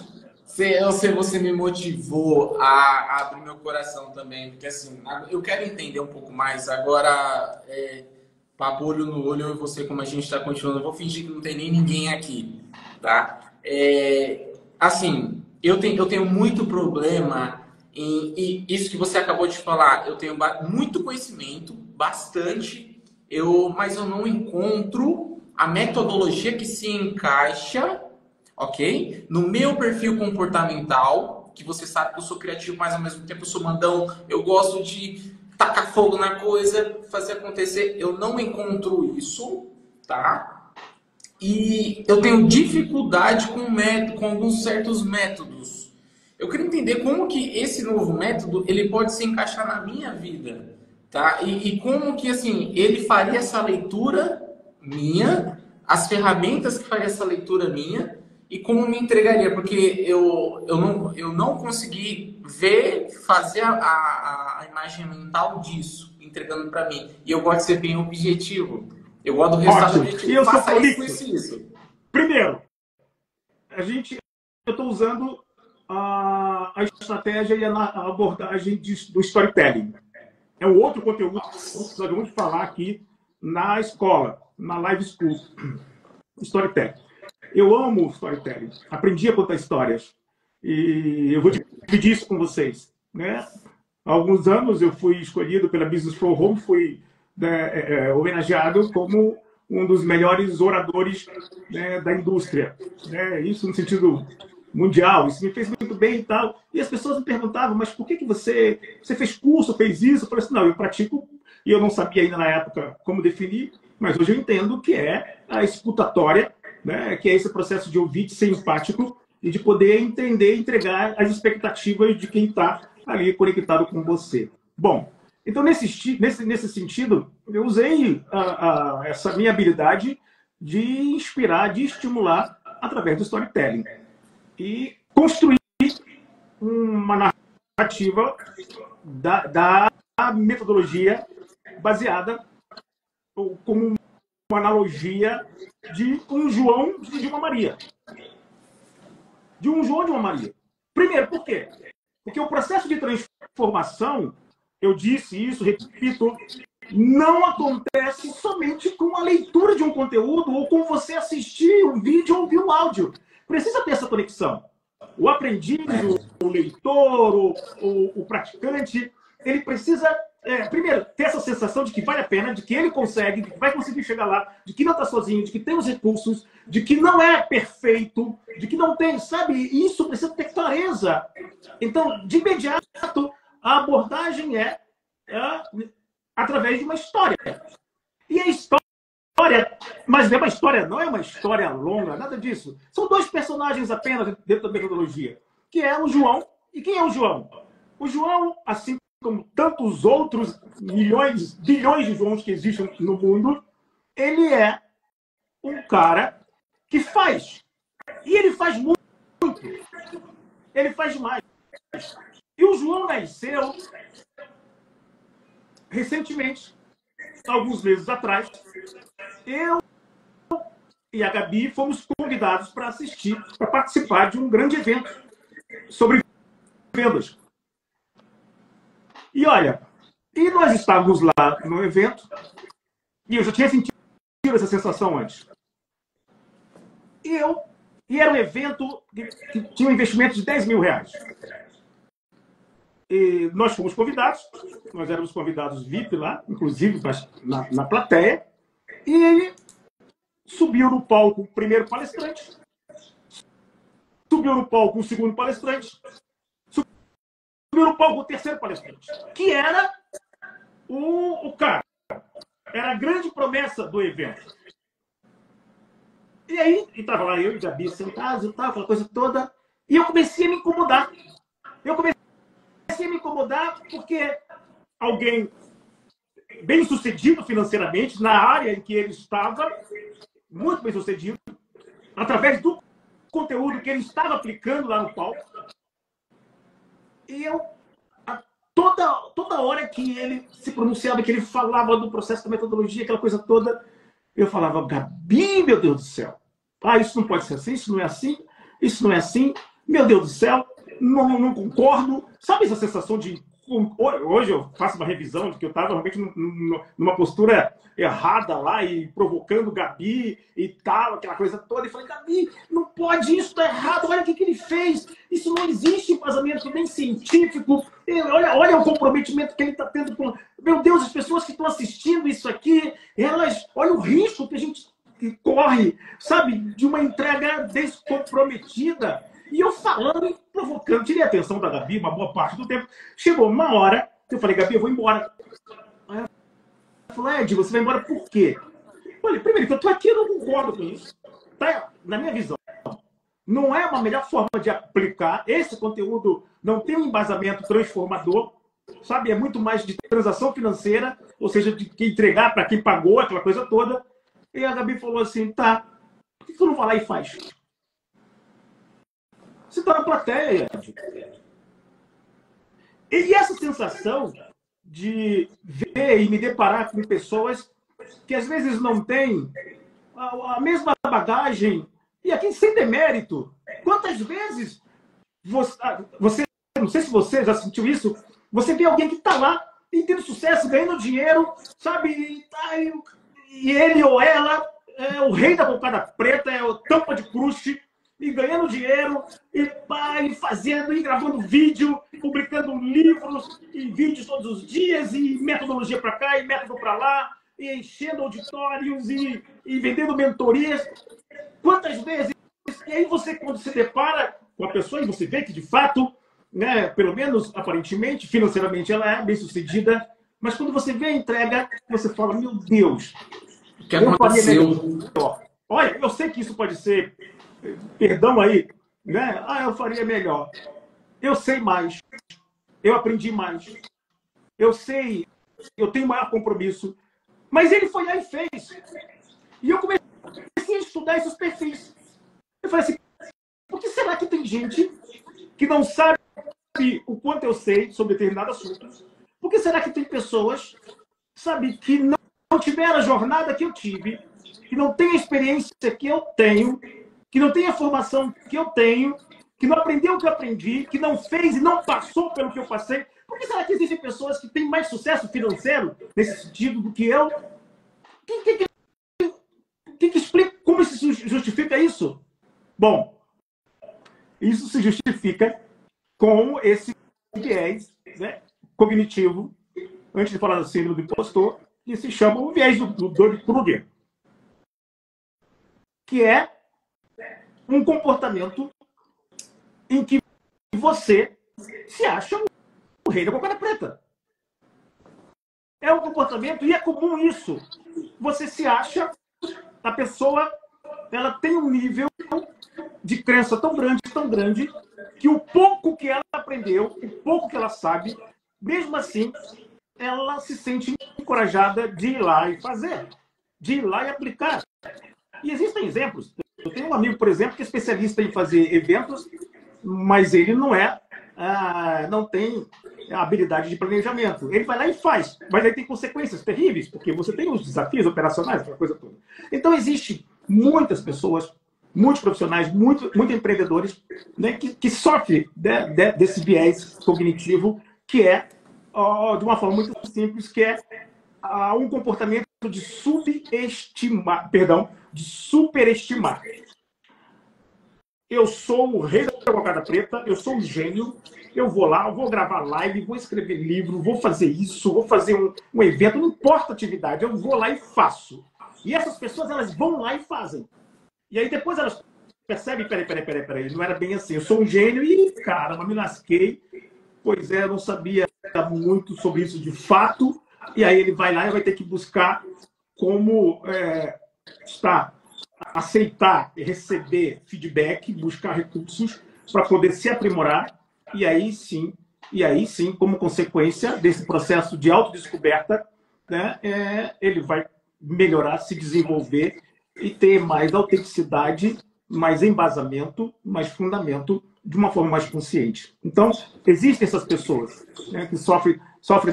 Irmão, você me motivou a abrir meu coração também, porque assim, eu quero entender um pouco mais. Agora, papo olho no olho, eu e você, como a gente está continuando, eu vou fingir que não tem nem ninguém aqui, tá? Assim, eu tenho muito problema em isso que você acabou de falar. Eu tenho muito conhecimento, bastante, mas eu não encontro a metodologia que se encaixa, ok? No meu perfil comportamental, que você sabe que eu sou criativo, mas ao mesmo tempo eu sou mandão, eu gosto de tacar fogo na coisa, fazer acontecer. Eu não encontro isso, tá? E eu tenho dificuldade com alguns certos métodos. Eu queria entender como que esse novo método ele pode se encaixar na minha vida, tá? E como que assim ele faria essa leitura minha, as ferramentas que faria essa leitura minha e como me entregaria, porque eu não consegui fazer a imagem mental disso, entregando para mim. E eu gosto de ser bem objetivo. Eu gosto do resultado objetivo. E eu faça sou isso. Primeiro, eu estou usando a estratégia e a abordagem do storytelling. É um outro conteúdo que nós vamos falar aqui na escola, na Live School. Storytelling. Eu amo storytelling. Aprendi a contar histórias. E eu vou dividir isso com vocês, né? Há alguns anos eu fui escolhido pela Business from Home, fui homenageado como um dos melhores oradores, né, da indústria, né? Isso no sentido mundial. Isso me fez muito bem e tal. E as pessoas me perguntavam, mas por que você fez curso, fez isso? Eu falei assim, não, eu pratico, e eu não sabia ainda na época como definir, mas hoje eu entendo que é a escutatória, né, que é esse processo de ouvir, de ser empático e de poder entender e entregar as expectativas de quem está ali conectado com você. Bom, então, nesse sentido, eu usei essa minha habilidade de inspirar, de estimular através do storytelling. E construir uma narrativa da metodologia baseada como uma analogia de um João e de uma Maria. De um João e de uma Maria. Primeiro, por quê? Porque o processo de transformação, eu disse isso, repito, não acontece somente com a leitura de um conteúdo ou com você assistir um vídeo ou ouvir um áudio. Precisa ter essa conexão. O aprendiz, o leitor, o praticante, ele precisa, primeiro, ter essa sensação de que vale a pena, de que ele consegue, de que vai conseguir chegar lá, de que não está sozinho, de que tem os recursos, de que não é perfeito, de que não tem, sabe? Isso precisa ter clareza. Então, de imediato, a abordagem é através de uma história. E a história, mas é uma história, não é uma história longa, nada disso. São dois personagens apenas dentro da metodologia, que é o João. E quem é o João? O João, assim como tantos outros milhões, bilhões de Joões que existem no mundo, ele é um cara que faz. E ele faz muito. Ele faz mais. E o João nasceu recentemente, alguns meses atrás. Eu e a Gabi fomos convidados para assistir, para participar de um grande evento sobre vendas. E olha, e nós estávamos lá no evento, e eu já tinha sentido essa sensação antes. E era um evento que tinha um investimento de 10 mil reais. E nós fomos convidados, nós éramos convidados VIP lá, inclusive na plateia, e ele subiu no palco o primeiro palestrante, subiu no palco o segundo palestrante, subiu no palco o terceiro palestrante, que era o cara. Era a grande promessa do evento. E aí, estava lá eu e Gabi sentados e tal, aquela coisa toda, e eu comecei a me incomodar. Porque alguém bem sucedido financeiramente, na área em que ele estava, muito bem sucedido, através do conteúdo que ele estava aplicando lá no palco. E eu, toda hora que ele se pronunciava, que ele falava do processo da metodologia, aquela coisa toda, eu falava, Gabi, meu Deus do céu, isso não pode ser assim, isso não é assim, isso não é assim, meu Deus do céu, não concordo. Sabe essa sensação de... Hoje eu faço uma revisão de que eu estava realmente numa postura errada lá e provocando Gabi e tal, aquela coisa toda. E falei, Gabi, não pode, isso está errado, olha o que ele fez. Isso não existe embasamento nem científico. Olha o comprometimento que ele está tendo com... Meu Deus, as pessoas que estão assistindo isso aqui, olha o risco que a gente corre, sabe, de uma entrega descomprometida. E eu falando e provocando, tirei a atenção da Gabi uma boa parte do tempo. Chegou uma hora, eu falei, Gabi, eu vou embora. Aí ela falou, Ed, você vai embora por quê? Eu falei, primeiro, que eu estou aqui, eu não concordo com isso. Tá? Na minha visão, não é uma melhor forma de aplicar. Esse conteúdo não tem um embasamento transformador, sabe? É muito mais de transação financeira, ou seja, de entregar para quem pagou, aquela coisa toda. E a Gabi falou assim, tá, por que tu não vai lá e faz? Você está na plateia. E essa sensação de ver e me deparar com pessoas que às vezes não têm a mesma bagagem, e aqui sem demérito. Quantas vezes você, não sei se você já sentiu isso, você vê alguém que está lá e tendo sucesso, ganhando dinheiro, sabe? E ele ou ela é o rei da cocada preta, é o tampa de crush, e ganhando dinheiro, e fazendo, e gravando vídeo, publicando livros e vídeos todos os dias, e metodologia para cá, e método para lá, e enchendo auditórios, e vendendo mentorias. Quantas vezes? E aí você, quando se depara com a pessoa, e você vê que, de fato, né, pelo menos aparentemente, financeiramente, ela é bem-sucedida, mas quando você vê a entrega, você fala, meu Deus, o que aconteceu? Olha, eu sei que isso pode ser... Perdão aí, né? Eu faria melhor. Eu sei mais. Eu aprendi mais. Eu sei, eu tenho maior compromisso. Mas ele foi lá e fez. E eu comecei a estudar esses perfis. Eu falei assim, por que será que tem gente que não sabe o quanto eu sei sobre determinado assunto? Por que será que tem pessoas, sabe, que não tiveram a jornada que eu tive, que não tem a experiência que eu tenho, que não tem a formação que eu tenho, que não aprendeu o que eu aprendi, que não fez e não passou pelo que eu passei? Por que será que existem pessoas que têm mais sucesso financeiro nesse sentido do que eu? Que explica como se justifica isso? Bom, isso se justifica com esse viés, né, cognitivo, antes de falar da síndrome do impostor, que se chama o viés do Dunning-Kruger, que é um comportamento em que você se acha o rei da cocada preta. É um comportamento, e é comum isso. Você se acha, a pessoa, ela tem um nível de crença tão grande, que o pouco que ela aprendeu, o pouco que ela sabe, mesmo assim, ela se sente encorajada de ir lá e fazer, de ir lá e aplicar. E existem exemplos. Eu tenho um amigo, por exemplo, que é especialista em fazer eventos, mas ele não tem a habilidade de planejamento. Ele vai lá e faz, mas aí tem consequências terríveis, porque você tem os desafios operacionais, aquela coisa toda. Então, existe muitas pessoas, muitos profissionais, muito empreendedores, né, que sofrem desse viés cognitivo, que é, de uma forma muito simples, que é um comportamento de superestimar. Eu sou o rei da cocada preta, eu sou um gênio, eu vou lá, eu vou gravar live, vou escrever livro, vou fazer isso, vou fazer um evento, não importa a atividade, eu vou lá e faço. E essas pessoas, elas vão lá e fazem. E aí depois elas percebem, peraí, não era bem assim, eu sou um gênio e, caramba, me lasquei. Pois é, eu não sabia muito sobre isso de fato. E aí ele vai lá e vai ter que buscar como aceitar e receber feedback, buscar recursos para poder se aprimorar. E aí sim, como consequência desse processo de autodescoberta, né, ele vai melhorar, se desenvolver e ter mais autenticidade, mais embasamento, mais fundamento, de uma forma mais consciente. Então, existem essas pessoas, né, que sofrem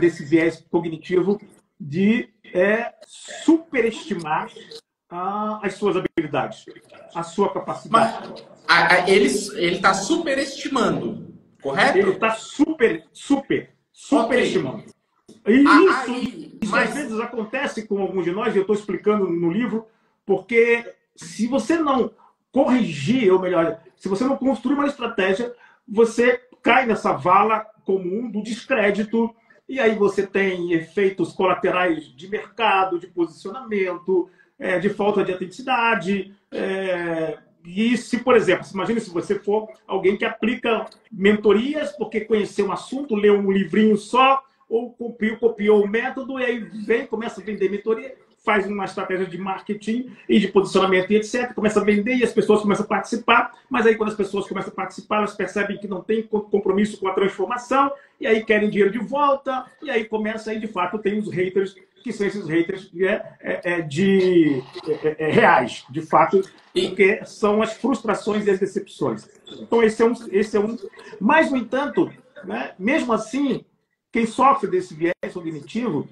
desse viés cognitivo de superestimar as suas habilidades, a sua capacidade. Mas ele está superestimando, correto? Ele está superestimando. E isso às vezes acontece com alguns de nós, e eu estou explicando no livro, porque se você não corrigir, ou melhor, se você não construir uma estratégia, você cai nessa vala comum do descrédito, e aí você tem efeitos colaterais de mercado, de posicionamento, de falta de autenticidade. E se, por exemplo, imagine se você for alguém que aplica mentorias porque conheceu um assunto, leu um livrinho só, ou copiou o método, e aí começa a vender mentoria, faz uma estratégia de marketing e de posicionamento e etc. Começa a vender e as pessoas começam a participar, mas aí quando as pessoas começam a participar, elas percebem que não tem compromisso com a transformação, e aí querem dinheiro de volta, e aí começa, aí de fato tem os haters, que são esses haters reais, de fato, porque são as frustrações e as decepções. Então esse é um. Mas, no entanto, né, mesmo assim, quem sofre desse viés cognitivo,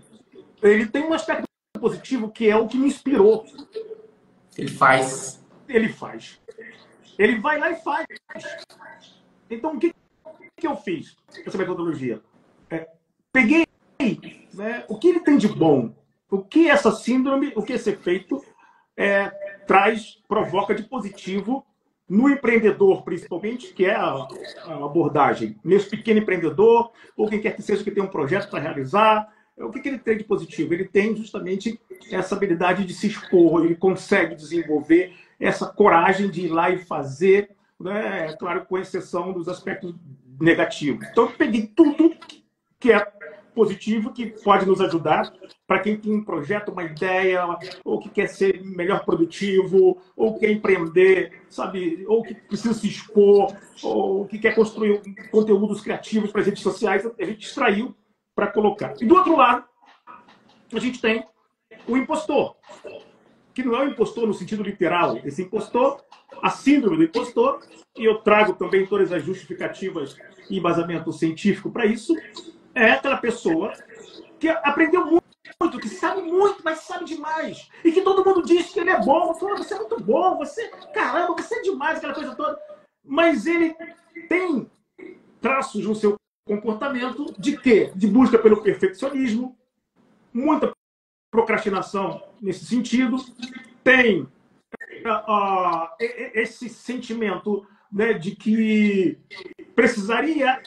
ele tem um aspecto positivo, que é o que me inspirou. Ele faz. Ele vai lá e faz. Então, o que eu fiz com essa metodologia? Peguei, né, o que ele tem de bom, o que essa síndrome, o que esse efeito provoca de positivo no empreendedor, principalmente, que é a abordagem. Nesse pequeno empreendedor, ou quem quer que seja que tem um projeto para realizar, o que ele tem de positivo? Ele tem justamente essa habilidade de se expor, ele consegue desenvolver essa coragem de ir lá e fazer, né? Claro, com exceção dos aspectos negativos. Então, eu peguei tudo que é positivo, que pode nos ajudar para quem tem um projeto, uma ideia, ou que quer ser melhor produtivo, ou quer empreender, sabe? Ou que precisa se expor, ou que quer construir conteúdos criativos para as redes sociais. A gente extraiu para colocar. E do outro lado, a gente tem o impostor, que não é o impostor no sentido literal. Esse impostor a síndrome do impostor, e eu trago também todas as justificativas e embasamento científico para isso, é aquela pessoa que aprendeu muito, que sabe muito, mas sabe demais. E que todo mundo diz que ele é bom. Fala, você é muito bom, caramba, você é demais, aquela coisa toda. Mas ele tem traços no seu comportamento de quê? De busca pelo perfeccionismo, muita procrastinação nesse sentido, tem esse sentimento, né, de que precisaria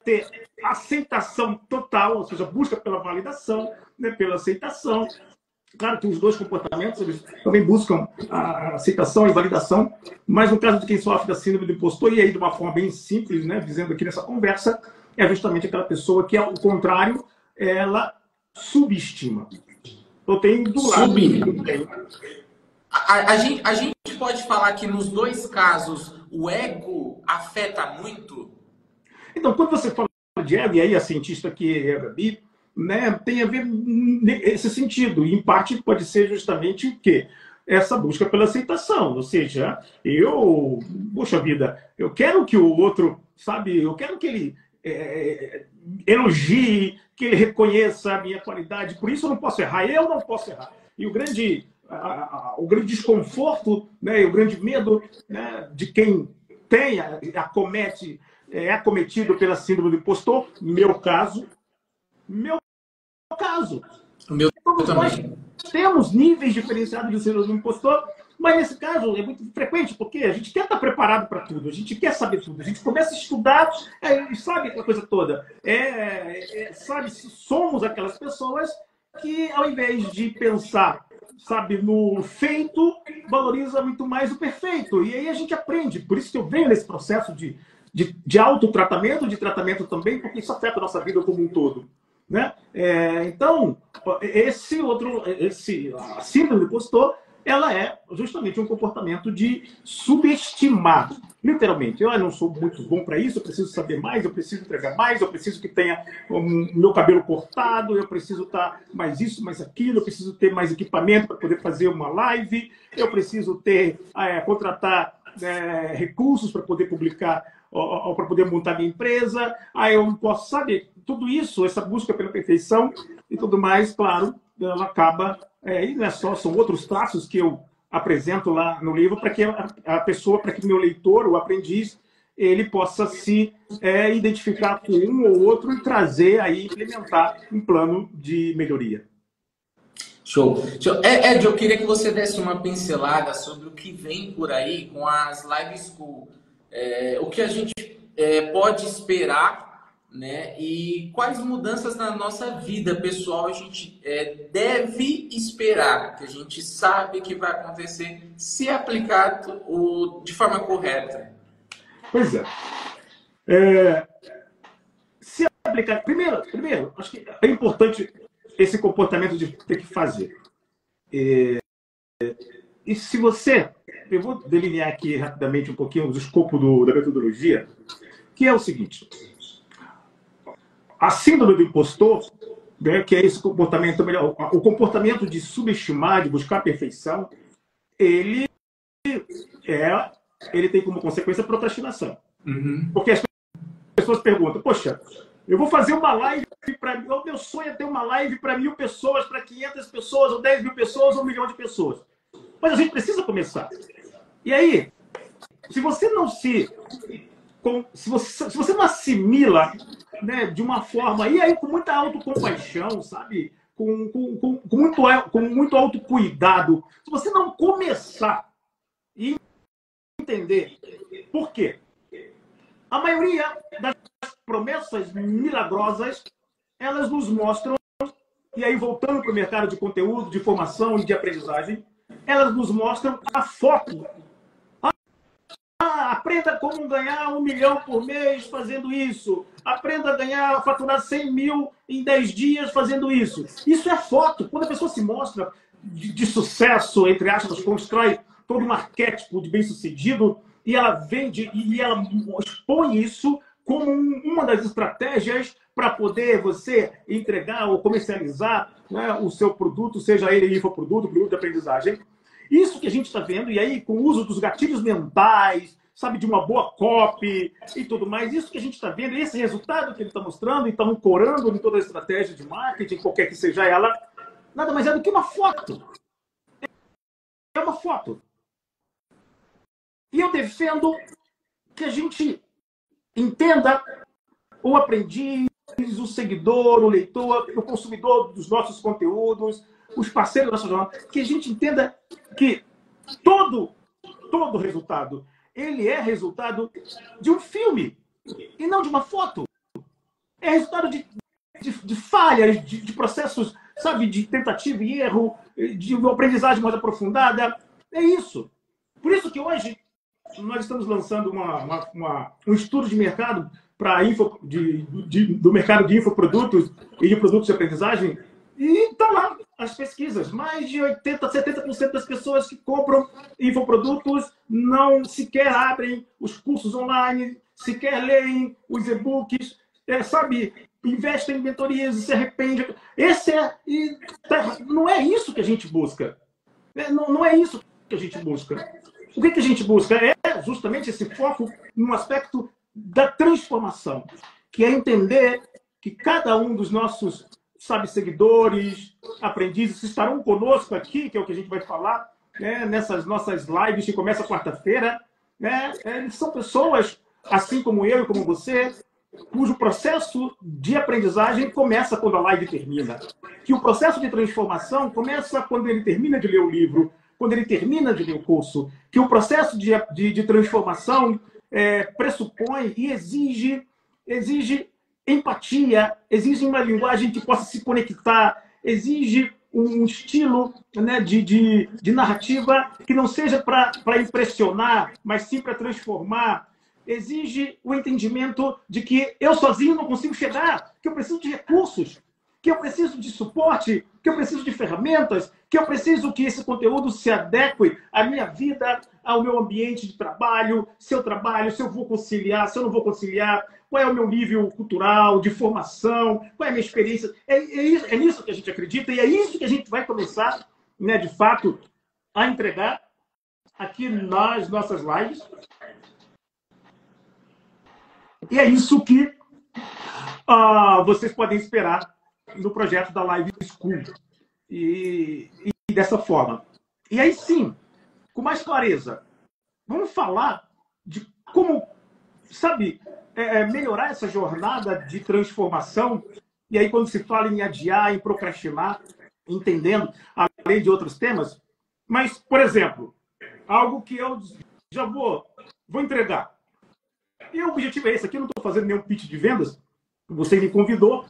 ter aceitação total, ou seja, busca pela validação, né, pela aceitação. Claro que os dois comportamentos eles também buscam a aceitação e validação, mas no caso de quem sofre da síndrome do impostor, e aí de uma forma bem simples, né, dizendo aqui nessa conversa, é justamente aquela pessoa que, ao contrário, ela subestima. Eu tenho do lado. A gente pode falar que nos dois casos o ego afeta muito? Então, quando você fala de ego, e aí a cientista que é a Gabi, né, tem a ver nesse sentido. E, em parte, pode ser justamente o quê? Essa busca pela aceitação. Ou seja, poxa vida, eu quero que o outro, sabe, eu quero que ele elogie, que ele reconheça a minha qualidade. Por isso eu não posso errar, eu não posso errar. E o grande desconforto, né, e o grande medo, né, de quem é acometido pela síndrome do impostor, meu caso. O meu Todos também. nós temos níveis diferenciados de síndrome do impostor, mas nesse caso é muito frequente, porque a gente quer estar preparado para tudo, a gente quer saber tudo, a gente começa a estudar e sabe aquela coisa toda. Sabe, somos aquelas pessoas que, ao invés de pensar, sabe, no feito, valoriza muito mais o perfeito. E aí a gente aprende. Por isso que eu venho nesse processo de autotratamento, de tratamento também, porque isso afeta a nossa vida como um todo. Né? Então, a síndrome do impostor, ela é justamente um comportamento de subestimar, literalmente. Eu não sou muito bom para isso, eu preciso saber mais, eu preciso entregar mais, eu preciso que tenha o meu cabelo cortado, eu preciso estar mais isso, mais aquilo, eu preciso ter mais equipamento para poder fazer uma live, eu preciso contratar recursos para poder publicar, ou para poder montar minha empresa. Eu não posso, sabe, tudo isso, essa busca pela perfeição e tudo mais, claro, ela acaba, e não é só, são outros traços que eu apresento lá no livro para que a pessoa, para que o meu leitor, o aprendiz, ele possa se identificar com um ou outro e trazer aí, implementar um plano de melhoria. Show. Ed, eu queria que você desse uma pincelada sobre o que vem por aí com as Live School. O que a gente pode esperar, né? E quais mudanças na nossa vida pessoal a gente deve esperar, que a gente sabe que vai acontecer se aplicado de forma correta. Pois é. Se aplicar... Primeiro, acho que é importante esse comportamento de ter que fazer. E se você... Eu vou delinear aqui rapidamente um pouquinho o escopo da metodologia, que é o seguinte. A síndrome do impostor, né, que é esse comportamento, o comportamento de subestimar, de buscar a perfeição, ele tem como consequência a procrastinação. Uhum. Porque as pessoas perguntam, poxa, eu vou fazer uma live para mim, o meu sonho é ter uma live para 1.000 pessoas, para 500 pessoas, ou 10.000 pessoas, ou 1 milhão de pessoas. Mas a gente precisa começar. E aí, se você não não assimila, né, de uma forma, e aí com muita autocompaixão, sabe? Com muito autocuidado, se você não começar e entender por quê? A maioria das promessas milagrosas, elas nos mostram, e aí voltando para o mercado de conteúdo, de formação e de aprendizagem, elas nos mostram a foto. Aprenda como ganhar 1 milhão por mês fazendo isso. Aprenda a faturar 100 mil em 10 dias fazendo isso. Isso é foto. Quando a pessoa se mostra de sucesso, entre aspas, constrói todo um arquétipo de bem-sucedido e ela vende e ela expõe isso como uma das estratégias para poder você entregar ou comercializar, né, o seu produto, seja ele infoproduto, produto de aprendizagem. Isso que a gente está vendo, e aí com o uso dos gatilhos mentais, sabe, de uma boa copy e tudo mais, isso que a gente está vendo, esse resultado que ele está mostrando, e está ancorando em toda a estratégia de marketing, qualquer que seja ela, nada mais é do que uma foto. É uma foto. E eu defendo que a gente entenda o aprendiz, o seguidor, o leitor, o consumidor dos nossos conteúdos, os parceiros da nossa jornada, que a gente entenda que todo resultado, ele é resultado de um filme e não de uma foto. É resultado de falhas, de processos, sabe, de tentativa e erro, de uma aprendizagem mais aprofundada. É isso. Por isso que hoje nós estamos lançando um estudo de mercado do mercado de infoprodutos e de produtos de aprendizagem, e está lá as pesquisas. Mais de 80%, 70% das pessoas que compram infoprodutos não sequer abrem os cursos online, sequer leem os e-books, sabe, investem em mentorias e se arrependem. Não é isso que a gente busca. Não é isso que a gente busca. O que a gente busca é justamente esse foco no aspecto da transformação, que é entender que cada um dos nossos, sabe, seguidores, aprendizes, estarão conosco aqui, que é o que a gente vai falar, né, nessas nossas lives que começa quarta-feira, né, eles são pessoas, assim como eu e como você, cujo processo de aprendizagem começa quando a live termina. Que o processo de transformação começa quando ele termina de ler o livro, quando ele termina de ler o curso. Que o processo de transformação pressupõe e exige empatia, exige uma linguagem que possa se conectar, exige um estilo, né, de narrativa que não seja para impressionar, mas sim para transformar. Exige o entendimento de que eu sozinho não consigo chegar, que eu preciso de recursos, que eu preciso de suporte, que eu preciso de ferramentas, que eu preciso que esse conteúdo se adeque à minha vida, ao meu ambiente de trabalho, se eu trabalho, se eu vou conciliar, se eu não vou conciliar, qual é o meu nível cultural, de formação, qual é a minha experiência. É nisso que a gente acredita e é isso que a gente vai começar, né, de fato, a entregar aqui nas nossas lives. E é isso que vocês podem esperar no projeto da Live School. E dessa forma. E aí sim, com mais clareza, vamos falar de como, sabe, melhorar essa jornada de transformação. E aí quando se fala em adiar, em procrastinar, entendendo, além de outros temas. Mas, por exemplo, algo que eu já vou entregar. E o objetivo é esse aqui, eu não estou fazendo nenhum pitch de vendas, você me convidou,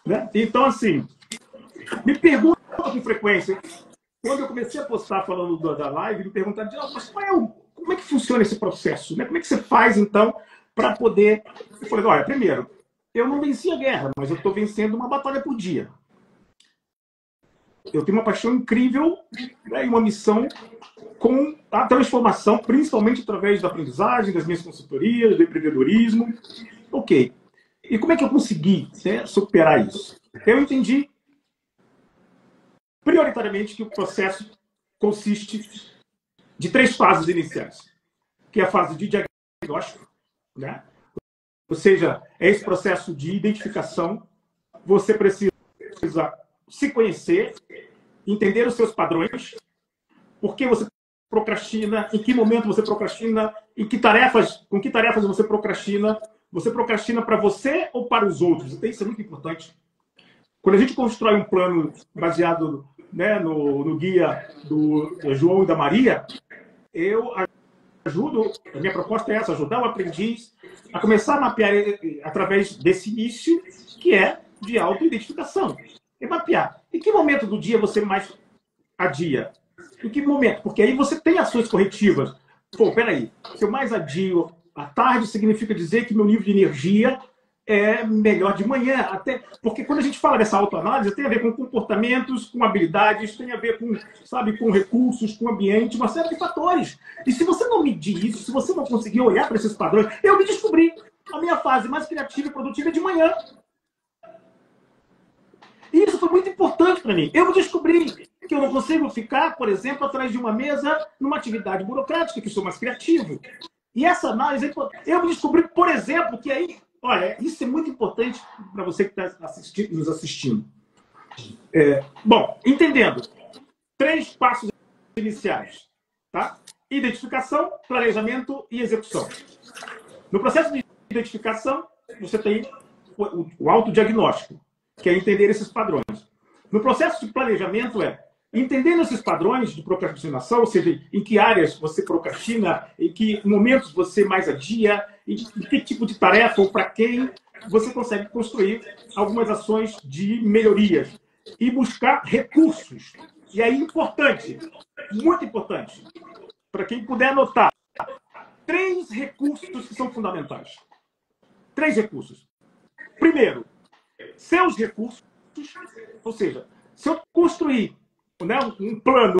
né? Então, assim, me perguntam com frequência. Quando eu comecei a postar falando da live, me perguntaram, mas como é que funciona esse processo? Né? Como é que você faz, então, para poder... Eu falei, olha, primeiro, eu não venci a guerra, mas eu estou vencendo uma batalha por dia. Eu tenho uma paixão incrível, né, e uma missão com a transformação, principalmente através da aprendizagem, das minhas consultorias, do empreendedorismo. Ok. E como é que eu consegui, né, superar isso? Eu entendi, prioritariamente, que o processo consiste de 3 fases iniciais. Que é a fase de diagnóstico, né? Ou seja, é esse processo de identificação. Você precisa se conhecer, entender os seus padrões, por que você procrastina, em que momento você procrastina, com que tarefas você procrastina. Você procrastina para você ou para os outros? Então, isso é muito importante. Quando a gente constrói um plano baseado, né, no guia do João e da Maria, eu ajudo, a minha proposta é essa, ajudar o aprendiz a começar a mapear através desse início, que é de autoidentificação. E mapear. Em que momento do dia você mais adia? Em que momento? Porque aí você tem ações corretivas. Pô, peraí, se eu mais adio à tarde, significa dizer que meu nível de energia é melhor de manhã. Até porque quando a gente fala dessa autoanálise, tem a ver com comportamentos, com habilidades, tem a ver com, sabe, com recursos, com ambiente, uma série de fatores. E se você não medir isso, se você não conseguir olhar para esses padrões, eu me descobri. A minha fase mais criativa e produtiva é de manhã. E isso foi muito importante para mim. Eu descobri que eu não consigo ficar, por exemplo, atrás de uma mesa numa atividade burocrática, que sou mais criativo. E essa análise, eu descobri, por exemplo, que aí, olha, isso é muito importante para você que está nos assistindo. Bom, entendendo, 3 passos iniciais, tá? Identificação, planejamento e execução. No processo de identificação, você tem o autodiagnóstico, que é entender esses padrões. No processo de planejamento entendendo esses padrões de procrastinação, ou seja, em que áreas você procrastina, em que momentos você mais adia, em que tipo de tarefa ou para quem, você consegue construir algumas ações de melhorias e buscar recursos. E aí, importante, muito importante, para quem puder anotar, 3 recursos que são fundamentais. 3 recursos. Primeiro, seus recursos, ou seja, se eu construir, né, um plano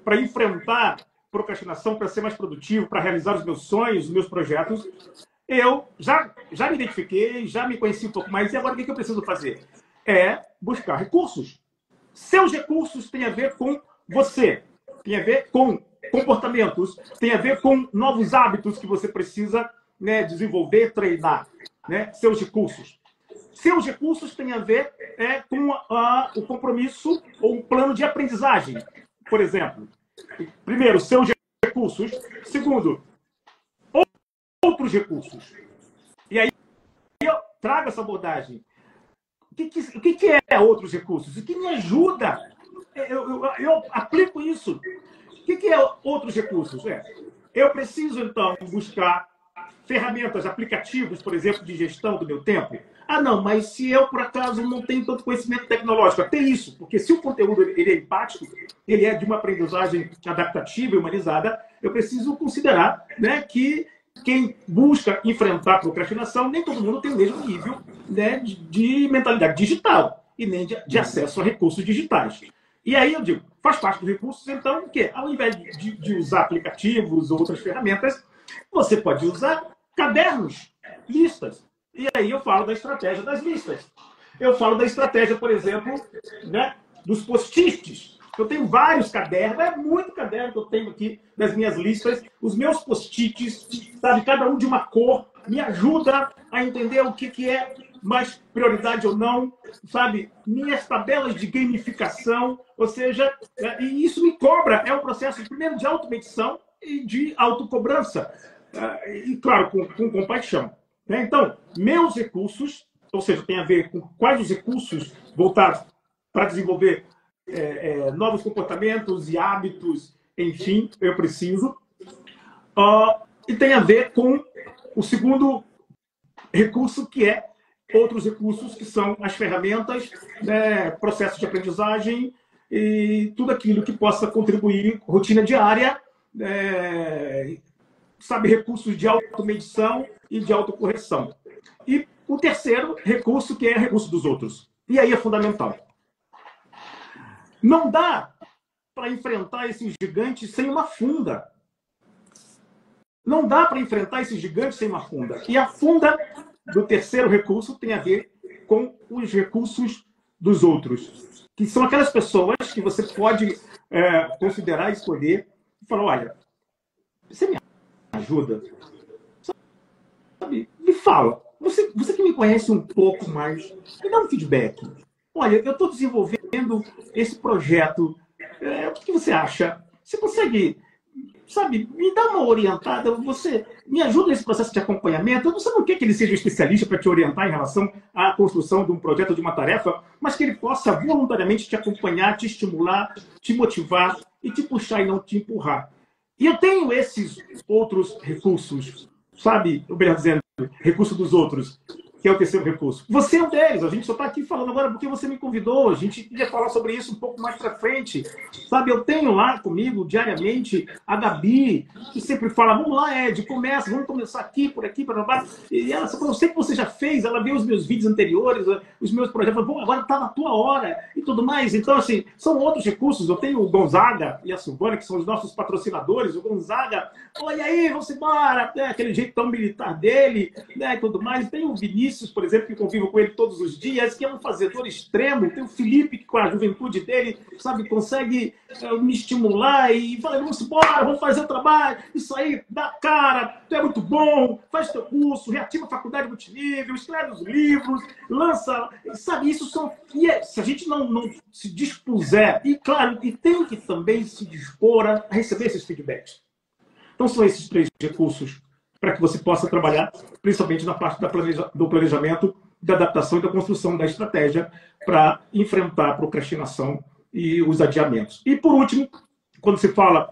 para enfrentar procrastinação, para ser mais produtivo, para realizar os meus sonhos, os meus projetos, eu já me identifiquei, já me conheci um pouco mais, e agora o que eu preciso fazer? É buscar recursos. Seus recursos têm a ver com você, tem a ver com comportamentos, tem a ver com novos hábitos que você precisa, né, desenvolver, treinar, né, seus recursos. Seus recursos têm a ver com o compromisso ou um plano de aprendizagem, por exemplo. Primeiro, seus recursos. Segundo, outros recursos. E aí eu trago essa abordagem. O que é outros recursos? O que me ajuda? Eu aplico isso. O que é outros recursos? Eu preciso, então, buscar ferramentas, aplicativos, por exemplo, de gestão do meu tempo. Ah, não, mas se eu, por acaso, não tenho tanto conhecimento tecnológico, até isso, porque se o conteúdo ele é empático, ele é de uma aprendizagem adaptativa e humanizada, eu preciso considerar, né, que quem busca enfrentar a procrastinação, nem todo mundo tem o mesmo nível, né, de mentalidade digital e nem de acesso a recursos digitais. E aí eu digo, faz parte dos recursos, então, o quê? Ao invés de usar aplicativos ou outras ferramentas, você pode usar cadernos, listas. E aí eu falo da estratégia das listas. Eu falo da estratégia, por exemplo, né, dos post-its. Eu tenho vários cadernos, é muito caderno que eu tenho aqui das minhas listas. Os meus post-its, sabe, cada um de uma cor, me ajuda a entender o que é mais prioridade ou não, sabe? Minhas tabelas de gamificação, ou seja, e isso me cobra. É um processo, primeiro, de automedição e de autocobrança. E, claro, com compaixão. Né? Então, meus recursos, ou seja, tem a ver com quais os recursos voltados para desenvolver novos comportamentos e hábitos, enfim, eu preciso. E tem a ver com o segundo recurso, que é outros recursos, que são as ferramentas, né, processos de aprendizagem e tudo aquilo que possa contribuir, rotina diária, sabe, recursos de automedição e de autocorreção. E o terceiro recurso, que é recurso dos outros. E aí é fundamental. Não dá para enfrentar esses gigantes sem uma funda. Não dá para enfrentar esses gigantes sem uma funda. E a funda do terceiro recurso tem a ver com os recursos dos outros, que são aquelas pessoas que você pode considerar, escolher e falar, olha, você me ajuda? Sabe? Me fala. Você que me conhece um pouco mais, me dá um feedback. Olha, eu estou desenvolvendo esse projeto. O que você acha? Você consegue, sabe, me dá uma orientada? Você me ajuda nesse processo de acompanhamento? Você não quer que ele seja um especialista para te orientar em relação à construção de um projeto, de uma tarefa, mas que ele possa voluntariamente te acompanhar, te estimular, te motivar e te puxar e não te empurrar. E eu tenho esses outros recursos, sabe? Melhor dizendo, recurso dos outros, que é o terceiro recurso. Você é um deles. A gente só está aqui falando agora porque você me convidou. A gente ia falar sobre isso um pouco mais para frente. Sabe, eu tenho lá comigo, diariamente, a Gabi, que sempre fala, vamos lá, Ed, começa, vamos começar aqui, por aqui, para baixo. E ela falou, eu sei que você já fez, ela viu os meus vídeos anteriores, os meus projetos, falou, bom, agora está na tua hora e tudo mais. Então, assim, são outros recursos. Eu tenho o Gonzaga e a Silvana, que são os nossos patrocinadores. O Gonzaga, olha aí, vamos embora, aquele jeito tão militar dele, né, e tudo mais. Tem o Vinícius, Vinícius, por exemplo, que convivo com ele todos os dias, que é um fazedor extremo. Tem o Felipe, que com a juventude dele, sabe, consegue me estimular e fala, vamos embora, vamos fazer o trabalho, isso aí, dá cara, tu é muito bom, faz teu curso, reativa a faculdade multinível, escreve os livros, lança, sabe, isso são... se a gente não se dispuser, e claro, e tem que também se dispor a receber esses feedbacks. Então são esses 3 recursos para que você possa trabalhar, principalmente na parte do planejamento, da adaptação e da construção da estratégia para enfrentar a procrastinação e os adiamentos. E, por último, quando se fala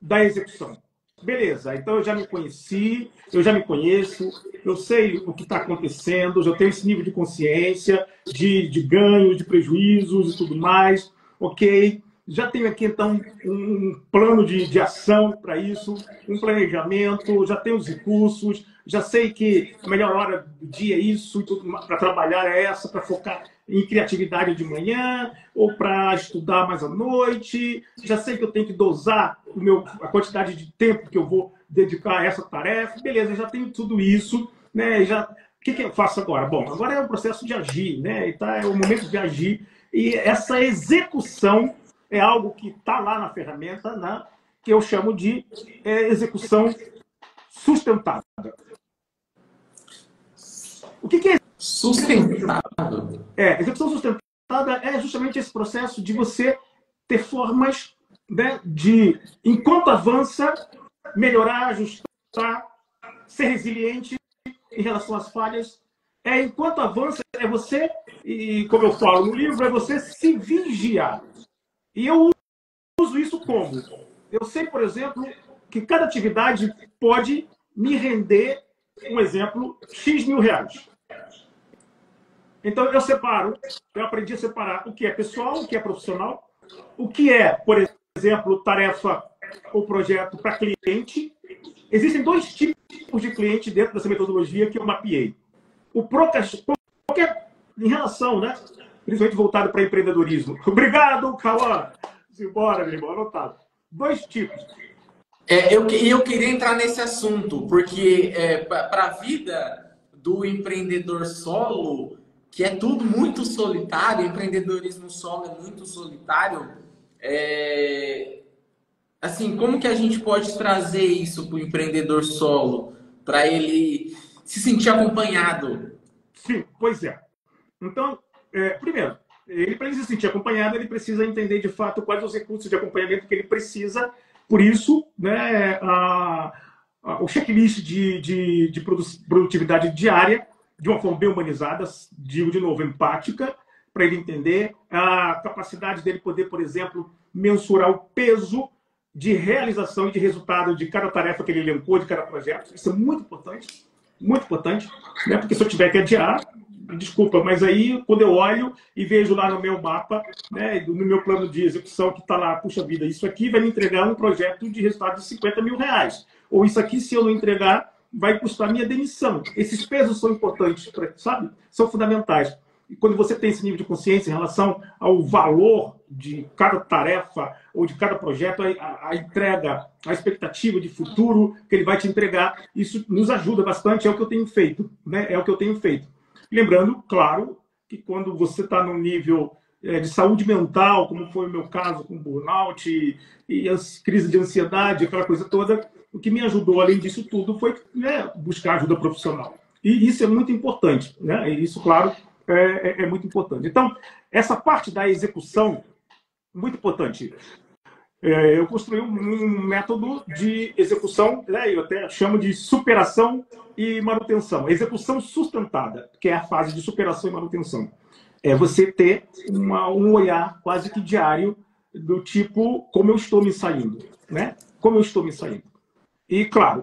da execução. Beleza, então eu já me conheci, eu já me conheço, eu sei o que está acontecendo, já tenho esse nível de consciência, de ganhos, de prejuízos e tudo mais, ok? Já tenho aqui, então, um plano de ação para isso, um planejamento, já tenho os recursos, já sei que a melhor hora do dia é isso, para trabalhar é essa, para focar em criatividade de manhã, ou para estudar mais à noite, já sei que eu tenho que dosar a quantidade de tempo que eu vou dedicar a essa tarefa, beleza, já tenho tudo isso, né? O que eu faço agora? Bom, agora é o processo de agir, né? Então, é o momento de agir, e essa execução é algo que está lá na ferramenta, né, que eu chamo de execução sustentável. O que é Sustentável? Execução sustentável é justamente esse processo de você ter formas, né, de, enquanto avança, melhorar, ajustar, ser resiliente em relação às falhas. Enquanto avança, é você, e como eu falo no livro, é você se vigiar. E eu uso isso como? Eu sei, por exemplo, que cada atividade pode me render, um exemplo, X mil reais. Então, eu aprendi a separar o que é pessoal, o que é profissional, o que é, por exemplo, tarefa ou projeto para cliente. Existem 2 tipos de cliente dentro dessa metodologia que eu mapeei. Em relação, né, principalmente voltado para empreendedorismo. Obrigado, Cauã! Simbora, meu irmão, anotado. 2 tipos. Eu queria entrar nesse assunto, porque para a vida do empreendedor solo, que é tudo muito solitário, empreendedorismo solo é muito solitário, assim, como que a gente pode trazer isso para o empreendedor solo, para ele se sentir acompanhado? Sim, pois é. Então, primeiro, para ele se sentir acompanhado, ele precisa entender de fato quais os recursos de acompanhamento que ele precisa. Por isso, né, o checklist de produtividade diária, de uma forma bem humanizada, digo de novo, empática, para ele entender a capacidade dele poder, por exemplo, mensurar o peso de realização e de resultado de cada tarefa que ele elencou, de cada projeto. Isso é muito importante, né? Porque se eu tiver que adiar, desculpa, mas aí quando eu olho e vejo lá no meu mapa, né, no meu plano de execução que está lá, puxa vida, isso aqui vai me entregar um projeto de resultado de 50 mil reais. Ou isso aqui, se eu não entregar, vai custar minha demissão. Esses pesos são importantes, sabe? São fundamentais. E quando você tem esse nível de consciência em relação ao valor de cada tarefa ou de cada projeto, a entrega, a expectativa de futuro que ele vai te entregar, isso nos ajuda bastante, é o que eu tenho feito, né? É o que eu tenho feito. Lembrando, claro, que quando você está num nível de saúde mental, como foi o meu caso com burnout e as crises de ansiedade, aquela coisa toda, o que me ajudou, além disso tudo, foi, né, buscar ajuda profissional. E isso é muito importante, né? E isso, claro, é muito importante. Então, essa parte da execução, muito importante. Eu construí um método de execução, né, eu até chamo de superação e manutenção. Execução sustentada, que é a fase de superação e manutenção. É você ter um olhar quase que diário do tipo, como eu estou me saindo, né? Como eu estou me saindo. E, claro,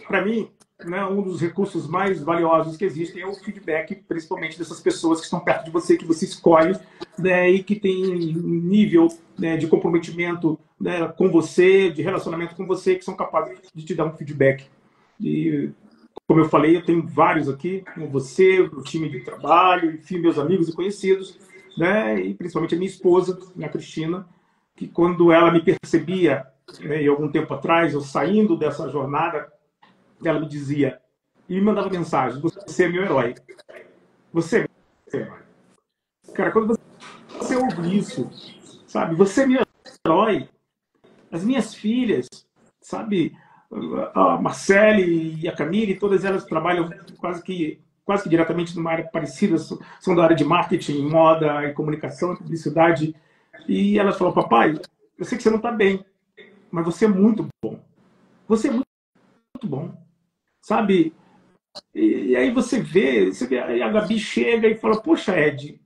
para mim, né, um dos recursos mais valiosos que existem é o feedback, principalmente dessas pessoas que estão perto de você, que você escolhe, né, e que tem um nível, né, de comprometimento, né, com você, de relacionamento com você, que são capazes de te dar um feedback. E, como eu falei, eu tenho vários aqui, com você, o time de trabalho, enfim, meus amigos e conhecidos, né, e principalmente a minha esposa, a Cristina, que quando ela me percebia, né, e algum tempo atrás, eu saindo dessa jornada, ela me dizia, e me mandava mensagem: você é meu herói. Você é meu herói. Cara, quando você ouve isso, sabe? Você é meu herói. As minhas filhas, sabe? A Marcele e a Camille, todas elas trabalham quase que diretamente numa área parecida, são da área de marketing, moda e comunicação, publicidade. E elas falam: papai, eu sei que você não está bem, mas você é muito bom. Você é muito bom, sabe? E aí você vê, aí a Gabi chega e fala: poxa, Ed,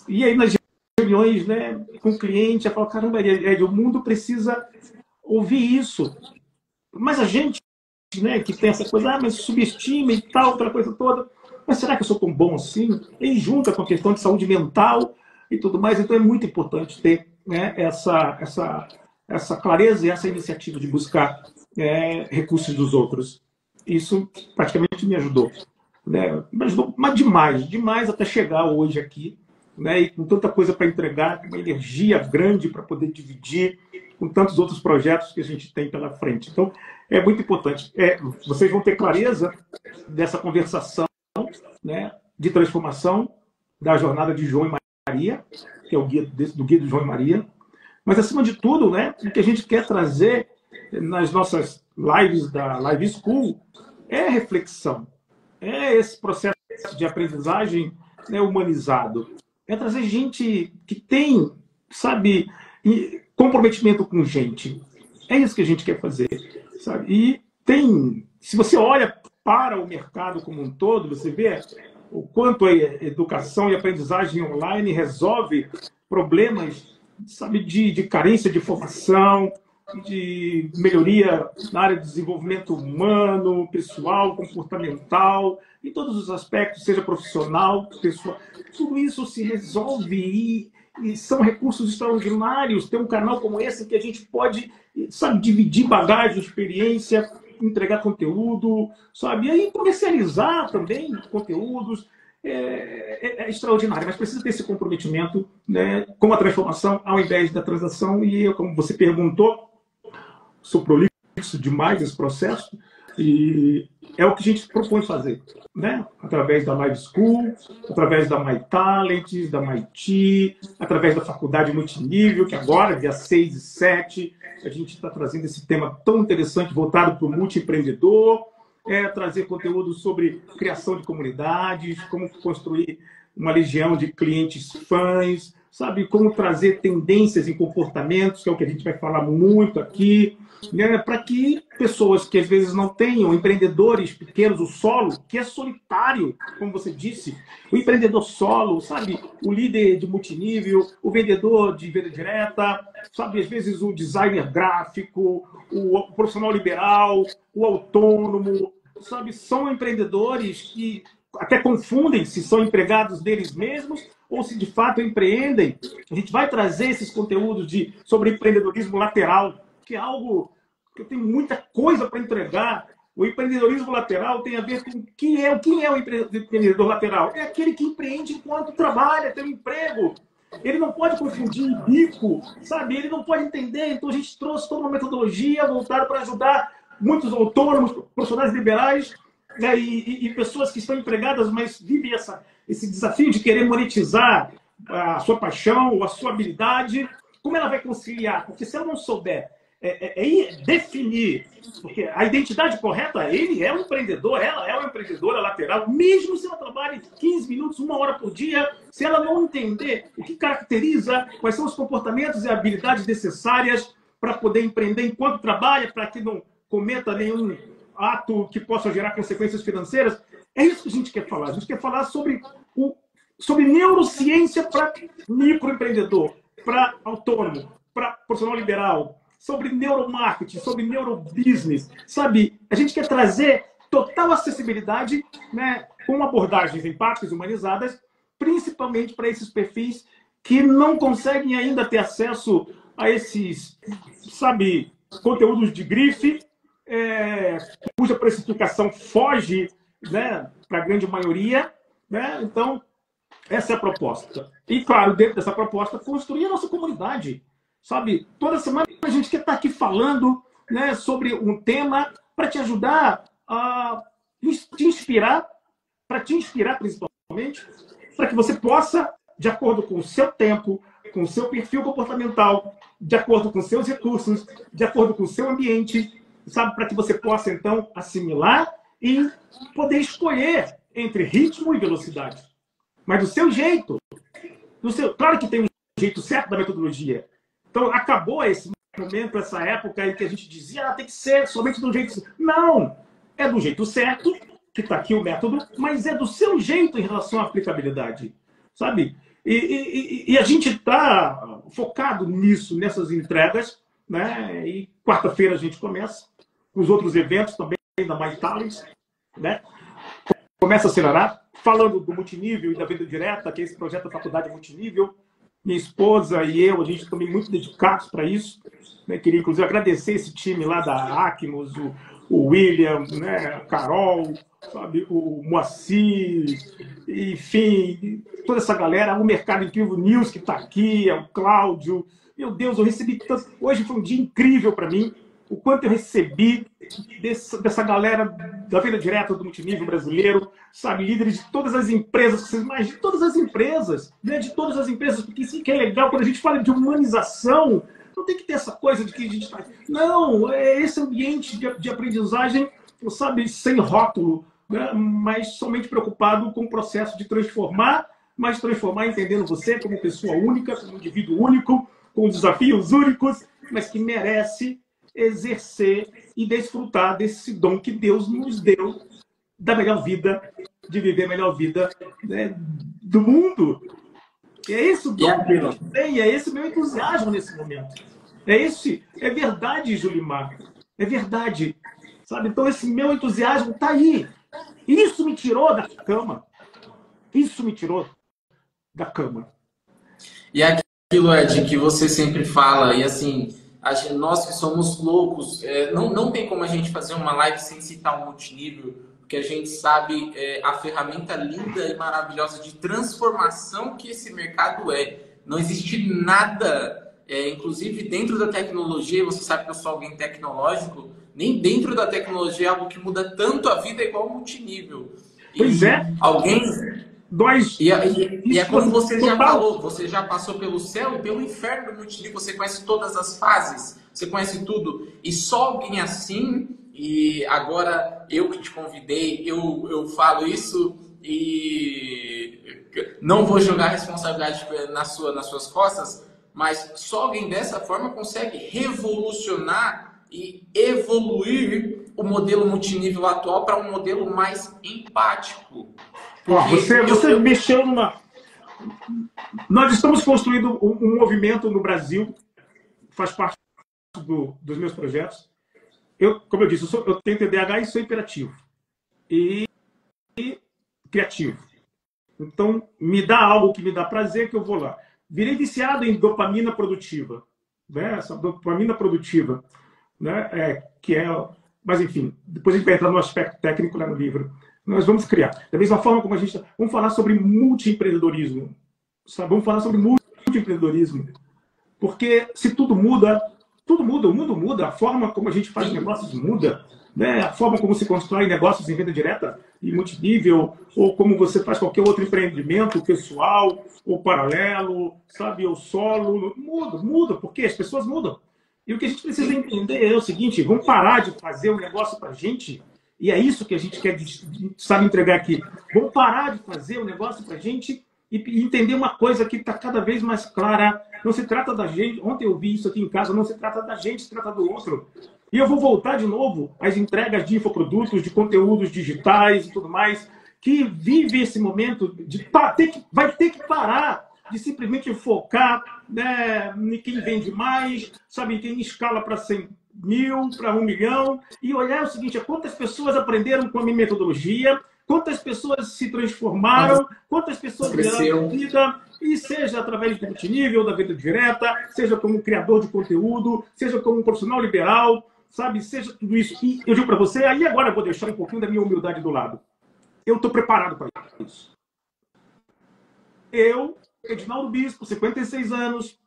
e aí nas reuniões, né, com o cliente, ela fala: caramba, Ed, o mundo precisa ouvir isso. Mas a gente, né, que tem essa coisa, mas subestima e tal, aquela coisa toda, mas será que eu sou tão bom assim? E junta com a questão de saúde mental e tudo mais, então é muito importante ter, né, essa clareza e essa iniciativa de buscar recursos dos outros. Isso praticamente me ajudou, né? Me ajudou mas demais até chegar hoje aqui, né, e com tanta coisa para entregar, com uma energia grande para poder dividir, com tantos outros projetos que a gente tem pela frente. Então, é muito importante. Vocês vão ter clareza dessa conversação, né, de transformação da jornada de João e Maria, que é o guia do guia do João e Maria. Mas, acima de tudo, né, o que a gente quer trazer nas nossas lives da Live School é reflexão, é esse processo de aprendizagem, né, humanizado. É trazer gente que tem, sabe, comprometimento com gente. É isso que a gente quer fazer, sabe? E se você olha para o mercado como um todo, você vê o quanto a educação e aprendizagem online resolve problemas, sabe, de carência de formação, de melhoria na área de desenvolvimento humano, pessoal, comportamental, em todos os aspectos, seja profissional, pessoal. Tudo isso se resolve e são recursos extraordinários. Ter um canal como esse que a gente pode, sabe, dividir bagagem, experiência, entregar conteúdo, sabe, e aí comercializar também conteúdos. É extraordinário, mas precisa ter esse comprometimento, né, com a transformação ao invés da transação. E como você perguntou, sou prolixo demais esse processo e é o que a gente propõe fazer, né? Através da Live School, através da My Talent, da MIT, através da faculdade multinível, que agora, dia 6 e 7, a gente está trazendo esse tema tão interessante voltado para o multiempreendedor, trazer conteúdo sobre criação de comunidades, como construir uma legião de clientes fãs, sabe, como trazer tendências em comportamentos, que é o que a gente vai falar muito aqui, né, para que pessoas que às vezes não tenham, empreendedores pequenos, o solo, que é solitário, como você disse, o empreendedor solo, sabe, o líder de multinível, o vendedor de venda direta, sabe, às vezes o designer gráfico, o profissional liberal, o autônomo, sabe, são empreendedores que até confundem se são empregados deles mesmos ou se de fato empreendem. A gente vai trazer esses conteúdos sobre empreendedorismo lateral, que é algo que eu tenho muita coisa para entregar. O empreendedorismo lateral tem a ver com quem é o empreendedor lateral. É aquele que empreende enquanto trabalha, tem um emprego. Ele não pode confundir bico, sabe? Ele não pode entender. Então a gente trouxe toda uma metodologia voltada para ajudar muitos autônomos, profissionais liberais, né, e pessoas que estão empregadas, mas vivem esse desafio de querer monetizar a sua paixão ou a sua habilidade. Como ela vai conciliar? Porque se ela não souber definir, porque a identidade correta, ele é um empreendedor, ela é uma empreendedora lateral, mesmo se ela trabalhe 15 minutos, 1 hora por dia, se ela não entender o que caracteriza, quais são os comportamentos e habilidades necessárias para poder empreender enquanto trabalha, para que não cometa nenhum ato que possa gerar consequências financeiras. É isso que a gente quer falar. A gente quer falar sobre neurociência para microempreendedor, para autônomo, para profissional liberal, sobre neuromarketing, sobre neurobusiness, sabe? A gente quer trazer total acessibilidade, né, com abordagens empáticas e humanizadas, principalmente para esses perfis que não conseguem ainda ter acesso a esses, sabe, conteúdos de grife, cuja precificação foge, né, para a grande maioria, né? Então, essa é a proposta. E, claro, dentro dessa proposta, construir a nossa comunidade. Sabe, toda semana a gente quer estar aqui falando, né, sobre um tema para te ajudar a te inspirar, para te inspirar principalmente, para que você possa, de acordo com o seu tempo, com o seu perfil comportamental, de acordo com seus recursos, de acordo com o seu ambiente, sabe, para que você possa, então, assimilar e poder escolher entre ritmo e velocidade. Mas do seu jeito. Claro que tem um jeito certo da metodologia. Então, acabou esse momento, essa época em que a gente dizia tem que ser somente do jeito certo. Não! É do jeito certo, que está aqui o método, mas é do seu jeito em relação à aplicabilidade. Sabe? E a gente está focado nisso, nessas entregas, né? E quarta-feira a gente começa. Os outros eventos também, da My Talents, né? Começa a acelerar. Falando do multinível e da venda direta, que é esse projeto da Faculdade Multinível. Minha esposa e eu, a gente também muito dedicados para isso. Né? Queria, inclusive, agradecer esse time lá da Acmos, o William, né? A Carol, sabe? O Moacir, enfim, toda essa galera, o Mercado Incrível News que está aqui, o Cláudio. Meu Deus, eu recebi tanto. Hoje foi um dia incrível para mim. O quanto eu recebi dessa galera da venda direta do multinível brasileiro, sabe, líderes de todas as empresas, que vocês imaginam, de todas as empresas, né, de todas as empresas, porque isso que é legal, quando a gente fala de humanização, não tem que ter essa coisa de que a gente faz. Não, é esse ambiente de aprendizagem, sabe, sem rótulo, né, mas somente preocupado com o processo de transformar, mas transformar entendendo você como pessoa única, como indivíduo único, com desafios únicos, mas que merece exercer e desfrutar desse dom que Deus nos deu da melhor vida, de viver a melhor vida, né, do mundo. E é esse o dom que Deus tem, é esse o meu entusiasmo nesse momento. É verdade, Julimar. É verdade. Sabe? Então, esse meu entusiasmo está aí. Isso me tirou da cama. Isso me tirou da cama. E aquilo, Ed, que você sempre fala, e assim, nós que somos loucos, não tem como a gente fazer uma live sem citar um multinível, porque a gente sabe a ferramenta linda e maravilhosa de transformação que esse mercado é. Não existe nada, inclusive dentro da tecnologia, você sabe que eu sou alguém tecnológico, nem dentro da tecnologia é algo que muda tanto a vida igual o multinível. Pois é. Alguém... E é como você já total. falou, você já passou pelo céu e pelo inferno do multinível, você conhece todas as fases, você conhece tudo. E só alguém assim, e agora eu que te convidei, eu falo isso e não vou jogar a responsabilidade nas suas costas, mas só alguém dessa forma consegue revolucionar e evoluir o modelo multinível atual para um modelo mais empático. Você mexeu numa... Nós estamos construindo um movimento no Brasil, faz parte dos meus projetos. Como eu disse, eu tenho TDAH e sou hiperativo. E criativo. Então, me dá algo que me dá prazer que eu vou lá. Virei viciado em dopamina produtiva. Né? Essa dopamina produtiva. Né? Mas, enfim, depois a gente vai entrar no aspecto técnico lá no livro. Nós vamos criar. Da mesma forma como a gente... Vamos falar sobre multiempreendedorismo. Sabe? Vamos falar sobre multiempreendedorismo. Porque se tudo muda, o mundo muda, a forma como a gente faz negócios muda, né? A forma como se constrói negócios em venda direta e multinível, ou como você faz qualquer outro empreendimento pessoal, ou paralelo, sabe? Ou solo. Muda, porque as pessoas mudam. E o que a gente precisa entender é o seguinte, vamos parar de fazer um negócio para a gente. E é isso que a gente quer, sabe, entregar aqui. Vamos parar de fazer o negócio para a gente e entender uma coisa que está cada vez mais clara. Não se trata da gente. Ontem eu vi isso aqui em casa. Não se trata da gente, se trata do outro. E eu vou voltar de novo às entregas de infoprodutos, de conteúdos digitais e tudo mais, que vive esse momento de vai ter que parar de simplesmente focar, né, em quem vende mais, sabe, quem escala para 100 mil, para 1 milhão, e olhar o seguinte, quantas pessoas aprenderam com a minha metodologia, quantas pessoas se transformaram, quantas pessoas ganharam vida, e seja através do multinível, da venda direta, seja como criador de conteúdo, seja como um profissional liberal, sabe, seja tudo isso. E eu digo para você, aí agora eu vou deixar um pouquinho da minha humildade do lado. Eu estou preparado para isso. Eu, Edinaldo Bispo, 56 anos,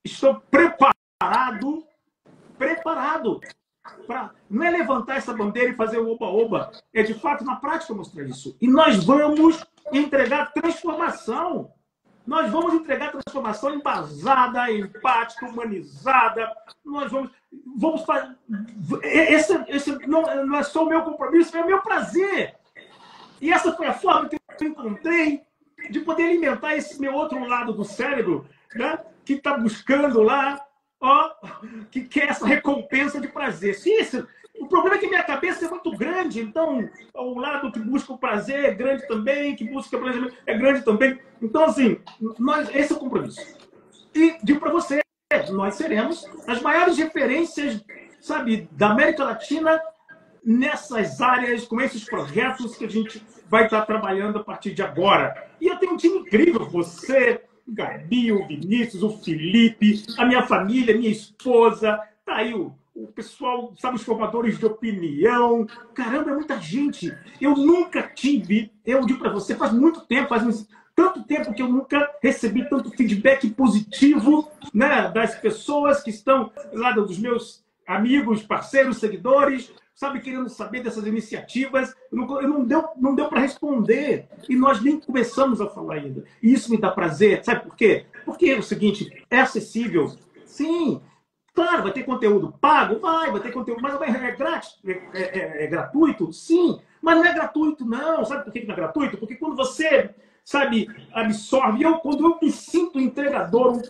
estou preparado não é levantar essa bandeira e fazer o oba-oba, é de fato na prática mostrar isso. E nós vamos entregar transformação. Nós vamos entregar transformação embasada, empática, humanizada. Nós vamos fazer. Esse não é só o meu compromisso, é o meu prazer. E essa foi a forma que eu encontrei de poder alimentar esse meu outro lado do cérebro, né? Que está buscando lá, que quer essa recompensa de prazer. Sim, o problema é que minha cabeça é muito grande, então o lado que busca o prazer é grande também, que busca o prazer é grande também. Então, assim, esse é o compromisso. E digo para você, nós seremos as maiores referências, sabe, da América Latina nessas áreas, com esses projetos que a gente vai estar trabalhando a partir de agora. E eu tenho um time incrível, você, o Gabi, o Vinícius, o Felipe, a minha família, minha esposa, tá aí o pessoal, sabe, os formadores de opinião. Caramba, é muita gente. Eu nunca tive, eu digo para você, faz muito tempo, tanto tempo que eu nunca recebi tanto feedback positivo, né, das pessoas que estão lá, dos meus amigos, parceiros, seguidores, sabe, querendo saber dessas iniciativas. Não deu para responder. E nós nem começamos a falar ainda. E isso me dá prazer. Sabe por quê? Porque é o seguinte, é acessível. Sim, claro, vai ter conteúdo pago? Vai ter conteúdo, mas é grátis? É gratuito? Sim, mas não é gratuito, não. Sabe por que não é gratuito? Porque quando você, sabe, absorve, quando eu me sinto entregador,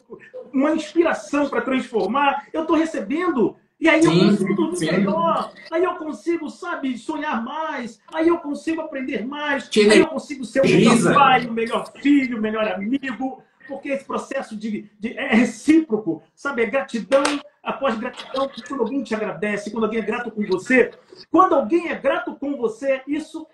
uma inspiração para transformar, eu estou recebendo. E aí eu consigo dormir melhor, aí eu consigo, sabe, sonhar mais, aí eu consigo aprender mais, aí eu consigo ser o melhor pai, o melhor filho, o melhor amigo, porque esse processo é recíproco, sabe, é gratidão após gratidão, quando alguém te agradece, quando alguém é grato com você. Quando alguém é grato com você, isso,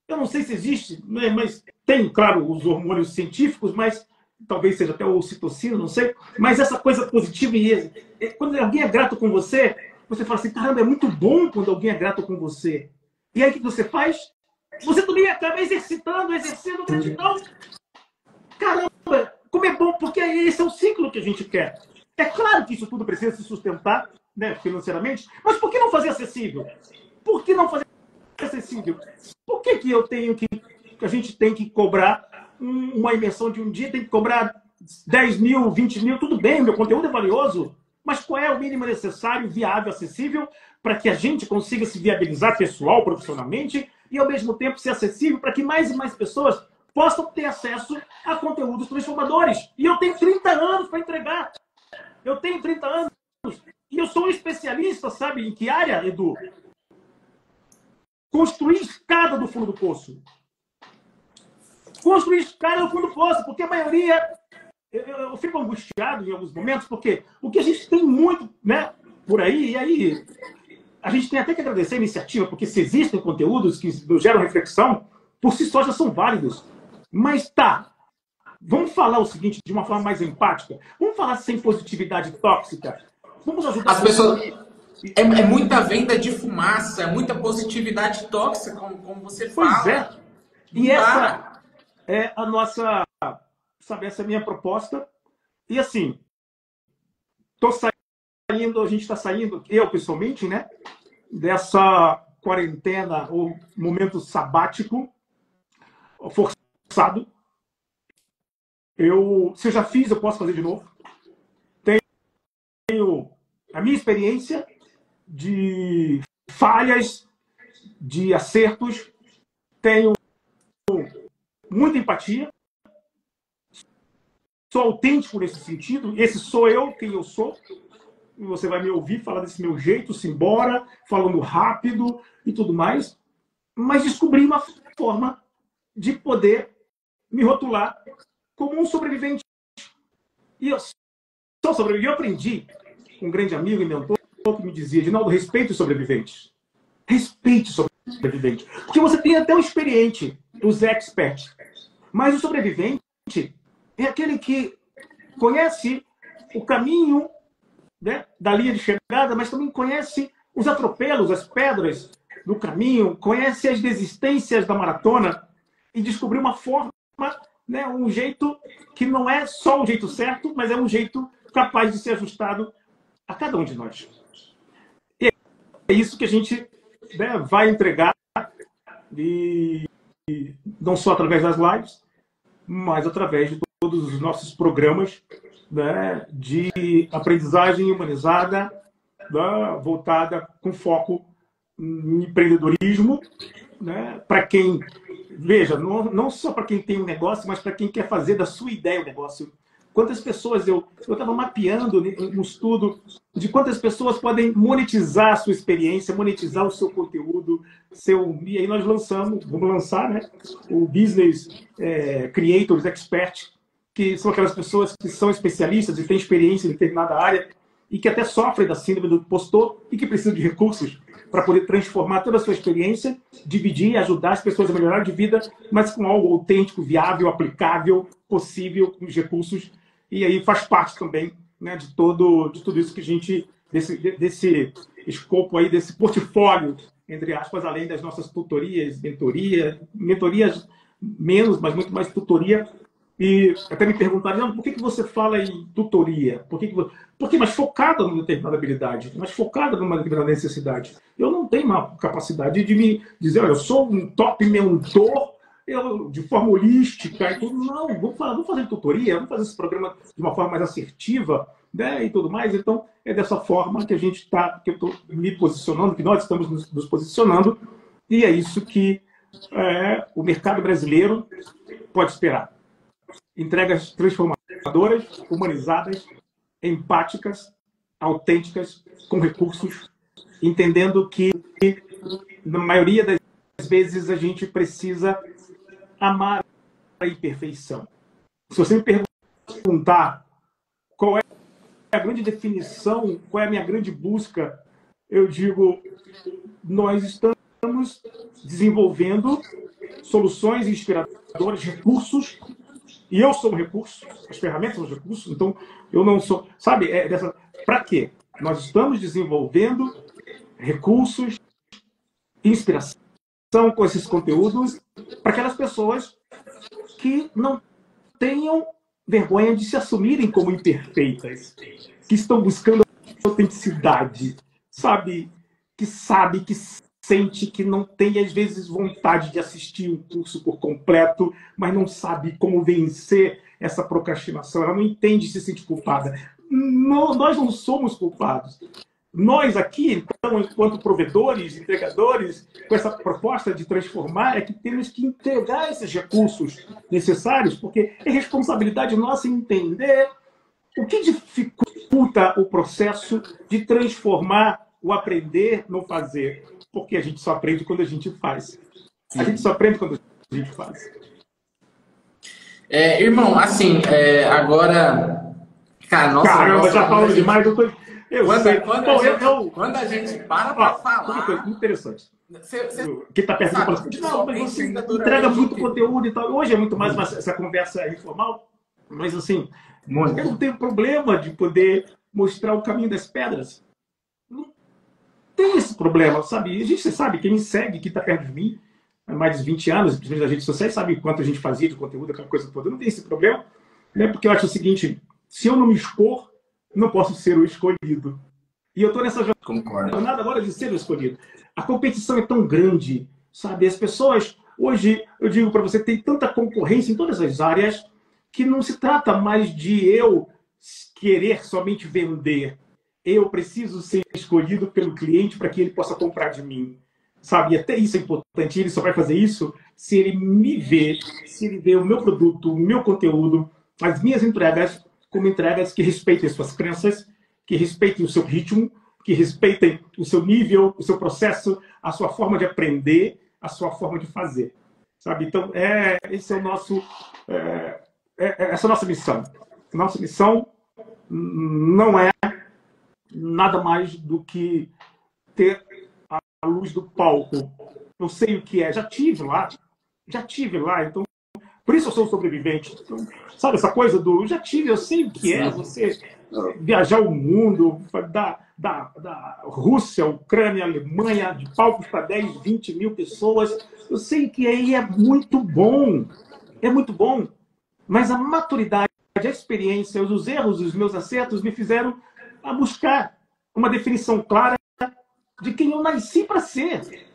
eu não sei se existe, né, mas tem, claro, os hormônios científicos, mas talvez seja até o ocitocina, não sei, mas essa coisa positiva, quando alguém é grato com você, você fala assim, caramba, é muito bom quando alguém é grato com você. E aí o que você faz? Você também acaba exercendo gratidão. Caramba, como é bom, porque esse é o ciclo que a gente quer. É claro que isso tudo precisa se sustentar, né, financeiramente, mas por que não fazer acessível? Por que não fazer acessível? Por que a gente tem que cobrar uma imersão de um dia, tem que cobrar 10 mil, 20 mil, tudo bem, meu conteúdo é valioso, mas qual é o mínimo necessário, viável, acessível, para que a gente consiga se viabilizar pessoal, profissionalmente, e ao mesmo tempo ser acessível para que mais e mais pessoas possam ter acesso a conteúdos transformadores. E eu tenho 30 anos para entregar. Eu tenho 30 anos. E eu sou um especialista, sabe em que área, Edu? Construir escada do fundo do poço. Construir escada do fundo do poço, porque a maioria... Eu fico angustiado em alguns momentos, porque o que a gente tem muito, né, por aí, e aí a gente tem até que agradecer a iniciativa, porque se existem conteúdos que geram reflexão, por si só já são válidos. Mas tá, vamos falar o seguinte de uma forma mais empática. Vamos falar sem positividade tóxica. Vamos ajudar as pessoas. É muita venda de fumaça, é muita positividade tóxica, como você fala. Pois é. E essa é a nossa, sabe, essa é a minha proposta. E assim, a gente está saindo, eu pessoalmente, né, dessa quarentena ou momento sabático forçado. Se eu já fiz, eu posso fazer de novo. Tenho a minha experiência de falhas, de acertos. Tenho muita empatia. Sou autêntico nesse sentido. Esse sou eu, quem eu sou. E você vai me ouvir falar desse meu jeito, simbora, falando rápido e tudo mais. Mas descobri uma forma de poder me rotular como um sobrevivente. E eu sou sobrevivente. Eu aprendi com um grande amigo e mentor que me dizia, Edinaldo, respeite os sobreviventes. Respeite os sobreviventes. Porque você tem até o experiente, os experts. Mas o sobrevivente é aquele que conhece o caminho, né, da linha de chegada, mas também conhece os atropelos, as pedras do caminho, conhece as desistências da maratona e descobriu uma forma, né, um jeito que não é só o jeito certo, mas é um jeito capaz de ser ajustado a cada um de nós. isso que a gente, né, vai entregar, e não só através das lives, mas através de todos os nossos programas, né, de aprendizagem humanizada, né, voltada com foco em empreendedorismo, né, para quem, veja, não só para quem tem um negócio, mas para quem quer fazer da sua ideia um negócio. Quantas pessoas eu estava mapeando um estudo de quantas pessoas podem monetizar a sua experiência, monetizar o seu conteúdo, e aí nós vamos lançar, né, o Business Creators Expert, que são aquelas pessoas que são especialistas e têm experiência em determinada área e que até sofrem da síndrome do impostor e que precisam de recursos para poder transformar toda a sua experiência, dividir e ajudar as pessoas a melhorar de vida, mas com algo autêntico, viável, aplicável, possível, com os recursos. E aí faz parte também, né, de tudo isso que a gente, desse escopo aí, desse portfólio, entre aspas, além das nossas tutorias, mentorias menos, mas muito mais tutoria. E até me perguntaram, por que você fala em tutoria? Porque mais focada numa determinada habilidade, mais focada numa determinada necessidade. Eu não tenho uma capacidade de me dizer, olha, eu sou um top mentor, de forma holística e tudo. Não, vamos fazer tutoria, vamos fazer esse programa de uma forma mais assertiva, né, e tudo mais. Então, é dessa forma que que eu estou me posicionando, que nós estamos nos posicionando, e é isso que o mercado brasileiro pode esperar. Entregas transformadoras, humanizadas, empáticas, autênticas, com recursos, entendendo que, na maioria das vezes, a gente precisa amar a imperfeição. Se você me perguntar qual é a grande definição, qual é a minha grande busca, eu digo, nós estamos desenvolvendo soluções inspiradoras, recursos, e eu sou um recurso, as ferramentas são um recurso, então eu não sou... Sabe, para quê? Nós estamos desenvolvendo recursos, inspiração com esses conteúdos para aquelas pessoas que não tenham vergonha de se assumirem como imperfeitas, que estão buscando autenticidade, sabe, que sente, que não tem, às vezes, vontade de assistir um curso por completo, mas não sabe como vencer essa procrastinação, ela não entende, se sente culpada. Nós não somos culpados. Nós aqui, então, enquanto provedores, entregadores, com essa proposta de transformar, é que temos que entregar esses recursos necessários, porque é responsabilidade nossa entender o que dificulta o processo de transformar o aprender no fazer. Porque a gente só aprende quando a gente faz. A gente só aprende quando a gente faz. Irmão, assim, agora... Cara, nossa, caramba, já falo demais. Quando a gente para falar... Interessante. Quem está perto fala assim, não, mas você entrega muito conteúdo e tal. Hoje é muito mais essa conversa informal, mas assim, eu não tenho problema de poder mostrar o caminho das pedras. Não tem esse problema, sabe? Você sabe, quem me segue, quem está perto de mim, há mais de 20 anos, principalmente nas redes sociais, sabe quanto a gente fazia de conteúdo, aquela coisa toda. Eu não tenho esse problema, né? Porque eu acho o seguinte, se eu não me expor, não posso ser o escolhido. E eu estou nessa jornada agora de ser o escolhido. A competição é tão grande, sabe? As pessoas, hoje, eu digo para você, tem tanta concorrência em todas as áreas que não se trata mais de eu querer somente vender. Eu preciso ser escolhido pelo cliente para que ele possa comprar de mim. Sabe? E até isso é importante. Ele só vai fazer isso se ele me vê, se ele vê o meu produto, o meu conteúdo, as minhas entregas, como entregas que respeitem as suas crenças, que respeitem o seu ritmo, que respeitem o seu nível, o seu processo, a sua forma de aprender, a sua forma de fazer. Sabe? Então, esse é o nosso... essa é a nossa missão. Nossa missão não é nada mais do que ter a luz do palco. Eu sei o que é. Já tive lá. Então, por isso eu sou um sobrevivente. Então, sabe essa coisa do... Já tive, eu sei o que é você viajar o mundo, da Rússia, Ucrânia, Alemanha, de palcos para 10, 20 mil pessoas. Eu sei que aí é muito bom. É muito bom. Mas a maturidade, a experiência, os erros, os meus acertos me fizeram a buscar uma definição clara de quem eu nasci para ser,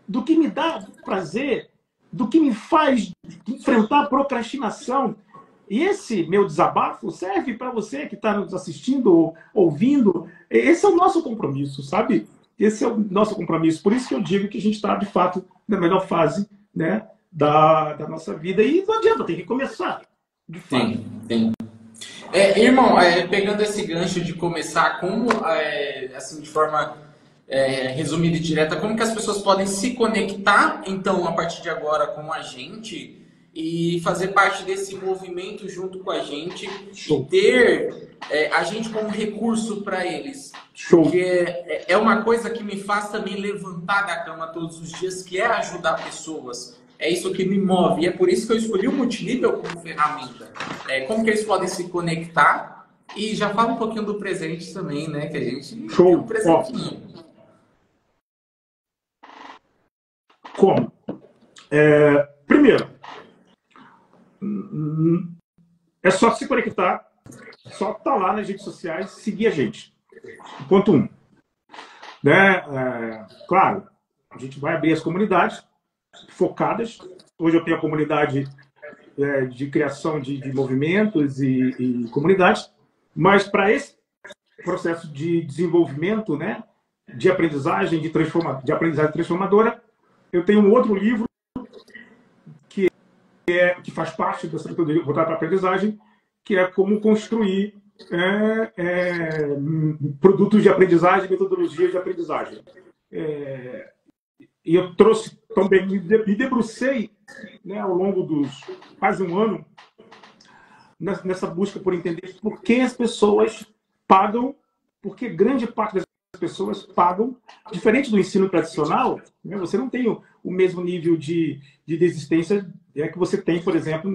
do que me dá prazer, do que me faz enfrentar a procrastinação. E esse meu desabafo serve para você que está nos assistindo ou ouvindo. Esse é o nosso compromisso, sabe? Esse é o nosso compromisso. Por isso que eu digo que a gente está, de fato, na melhor fase, né, da nossa vida. E não adianta, tem que começar, de fato. Tem. Irmão, pegando esse gancho de começar, como, assim, de forma resumida e direta, como que as pessoas podem se conectar, então, a partir de agora com a gente e fazer parte desse movimento junto com a gente Show. e ter a gente como recurso para eles? Show. Porque é uma coisa que me faz também levantar da cama todos os dias, que é ajudar pessoas. É isso que me move. E é por isso que eu escolhi o multinível como ferramenta. Como que eles podem se conectar? E já fala um pouquinho do presente também, né? Que a gente Show. tem um presentinho. Como? Primeiro, é só se conectar, só estar lá nas redes sociais, seguir a gente. Ponto 1. Claro, a gente vai abrir as comunidades focadas. Hoje eu tenho a comunidade de criação de movimentos e comunidades, mas para esse processo de desenvolvimento, né, de aprendizagem, de aprendizagem transformadora, eu tenho um outro livro que faz parte dessa metodologia voltada para a aprendizagem, que é como construir produtos de aprendizagem, metodologias de aprendizagem. E eu trouxe também, me debrucei, né, ao longo dos quase um ano nessa busca por entender por que as pessoas pagam, porque grande parte das pessoas pagam, diferente do ensino tradicional, né, você não tem o mesmo nível de desistência que você tem, por exemplo,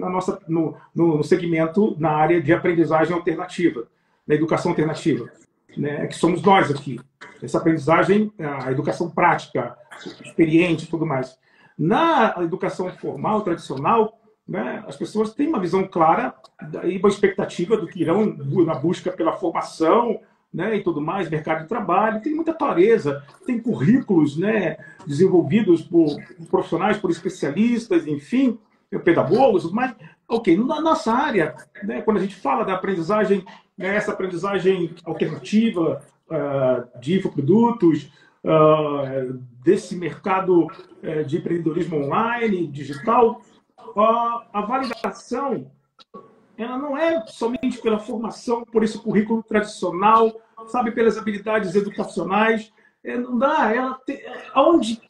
no segmento, na área de aprendizagem alternativa, na educação alternativa, né, que somos nós aqui. Essa aprendizagem, a educação prática, experiente e tudo mais. Na educação formal, tradicional, né, as pessoas têm uma visão clara e uma expectativa do que irão na busca pela formação, né, e tudo mais, mercado de trabalho, tem muita clareza, tem currículos, né, desenvolvidos por profissionais, por especialistas, enfim, pedagogos, mas, ok, na nossa área, né, quando a gente fala da aprendizagem, né, essa aprendizagem alternativa, de infoprodutos, desse mercado de empreendedorismo online, digital, a validação ela não é somente pela formação, por esse currículo tradicional, sabe, pelas habilidades educacionais. Não dá. Aonde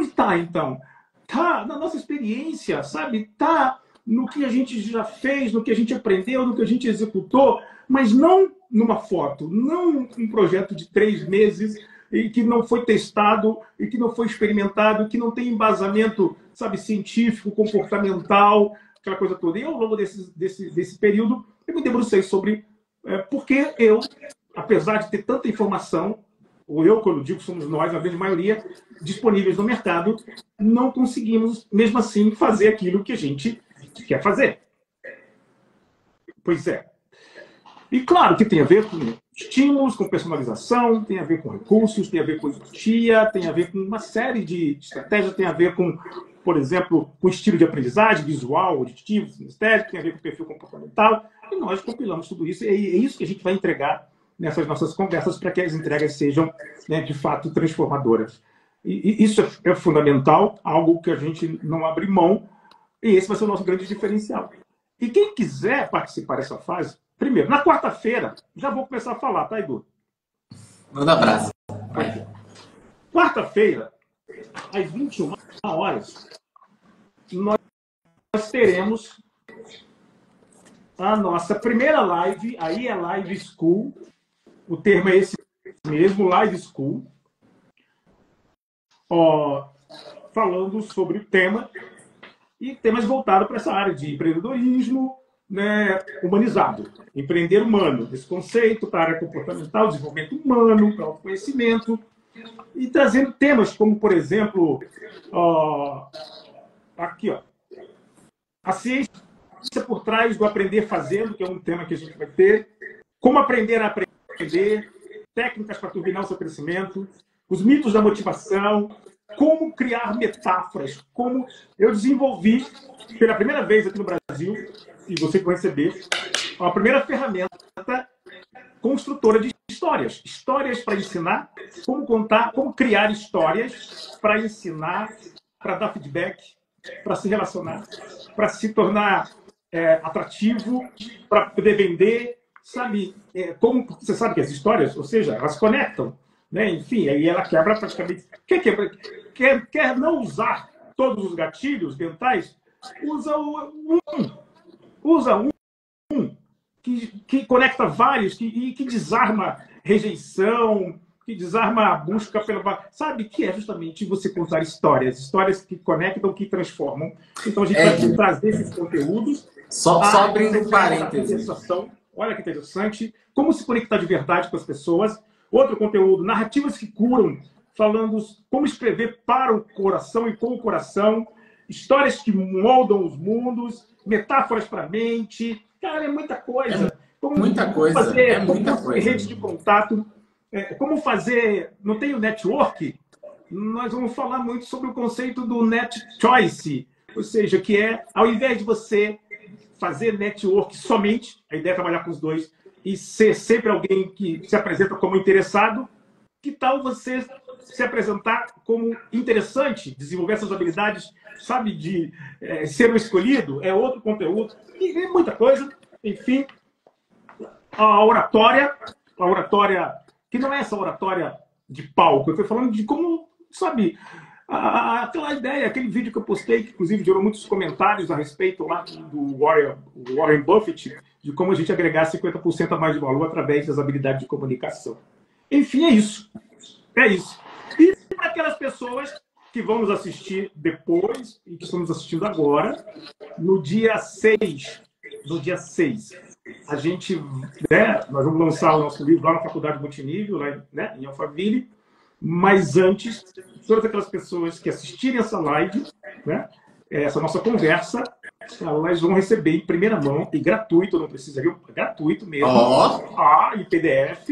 está, então? Está na nossa experiência, sabe? Está no que a gente já fez, no que a gente aprendeu, no que a gente executou, mas não numa foto, não um projeto de 3 meses e que não foi testado, e que não foi experimentado, que não tem embasamento, sabe, científico, comportamental, aquela coisa toda. E ao longo desse período, eu me debrucei sobre por que eu, apesar de ter tanta informação, ou eu, quando digo somos nós, a grande maioria, disponíveis no mercado, não conseguimos, mesmo assim, fazer aquilo que a gente quer fazer. Pois é. E claro que tem a ver com estímulos, com personalização, tem a ver com recursos, tem a ver com empatia, tem a ver com uma série de estratégias, tem a ver com, por exemplo, com estilo de aprendizagem, visual, auditivo, sinestésico, tem a ver com perfil comportamental, e nós compilamos tudo isso, e é isso que a gente vai entregar nessas nossas conversas para que as entregas sejam, né, de fato, transformadoras. E isso é fundamental, algo que a gente não abre mão, e esse vai ser o nosso grande diferencial. E quem quiser participar dessa fase, primeiro, na quarta-feira, já vou começar a falar, tá, Edu? Manda abraço. Quarta-feira, às 21 horas, nós teremos a nossa primeira live, aí é Live School, o termo é esse mesmo, Live School, falando sobre o tema, e temas voltados para essa área de empreendedorismo, né, humanizado, empreender humano, esse conceito para a área comportamental, desenvolvimento humano, para o autoconhecimento, e trazendo temas como, por exemplo, aqui, a ciência por trás do aprender fazendo, que é um tema que a gente vai ter, como aprender a aprender, técnicas para turbinar o seu crescimento, os mitos da motivação, como criar metáforas, como eu desenvolvi pela primeira vez aqui no Brasil, e você que vai receber, a primeira ferramenta construtora de histórias. Histórias para ensinar, como contar, como criar histórias para ensinar, para dar feedback, para se relacionar, para se tornar atrativo, para poder vender, sabe? Como você sabe que as histórias, ou seja, elas conectam, né? Enfim, aí ela quebra praticamente. Quer não usar todos os gatilhos mentais, usa um que conecta vários, que desarma rejeição, que desarma a busca pela... Sabe? Que é justamente você contar histórias que conectam, que transformam. Então a gente vai trazer esses conteúdos. Só abrindo parênteses. Olha que interessante. Como se conectar de verdade com as pessoas. Outro conteúdo, narrativas que curam, falando como escrever para o coração e com o coração. Histórias que moldam os mundos, metáforas para a mente. Cara, é muita coisa. Muita coisa. Como fazer rede de contato. Como fazer... Não tem o network? Nós vamos falar muito sobre o conceito do net choice. Ou seja, que é, ao invés de você fazer network somente, a ideia é trabalhar com os dois, e ser sempre alguém que se apresenta como interessado, que tal você se apresentar como interessante, desenvolver essas habilidades, sabe, de ser o escolhido? É outro conteúdo. E é muita coisa. Enfim, a oratória, que não é essa oratória de palco, eu estou falando de como, sabe, aquela ideia, aquele vídeo que eu postei, que inclusive gerou muitos comentários a respeito lá do Warren Buffett, de como a gente agregar 50% a mais de valor através das habilidades de comunicação. Enfim, é isso. É isso. E para aquelas pessoas que vão nos assistir depois e que estão nos assistindo agora, no dia 6, a gente, nós vamos lançar o nosso livro lá na Faculdade Multinível, lá, em Alphaville, mas antes, todas aquelas pessoas que assistirem essa live, essa nossa conversa, elas vão receber em primeira mão e gratuito, não precisa, viu? Gratuito mesmo, em PDF,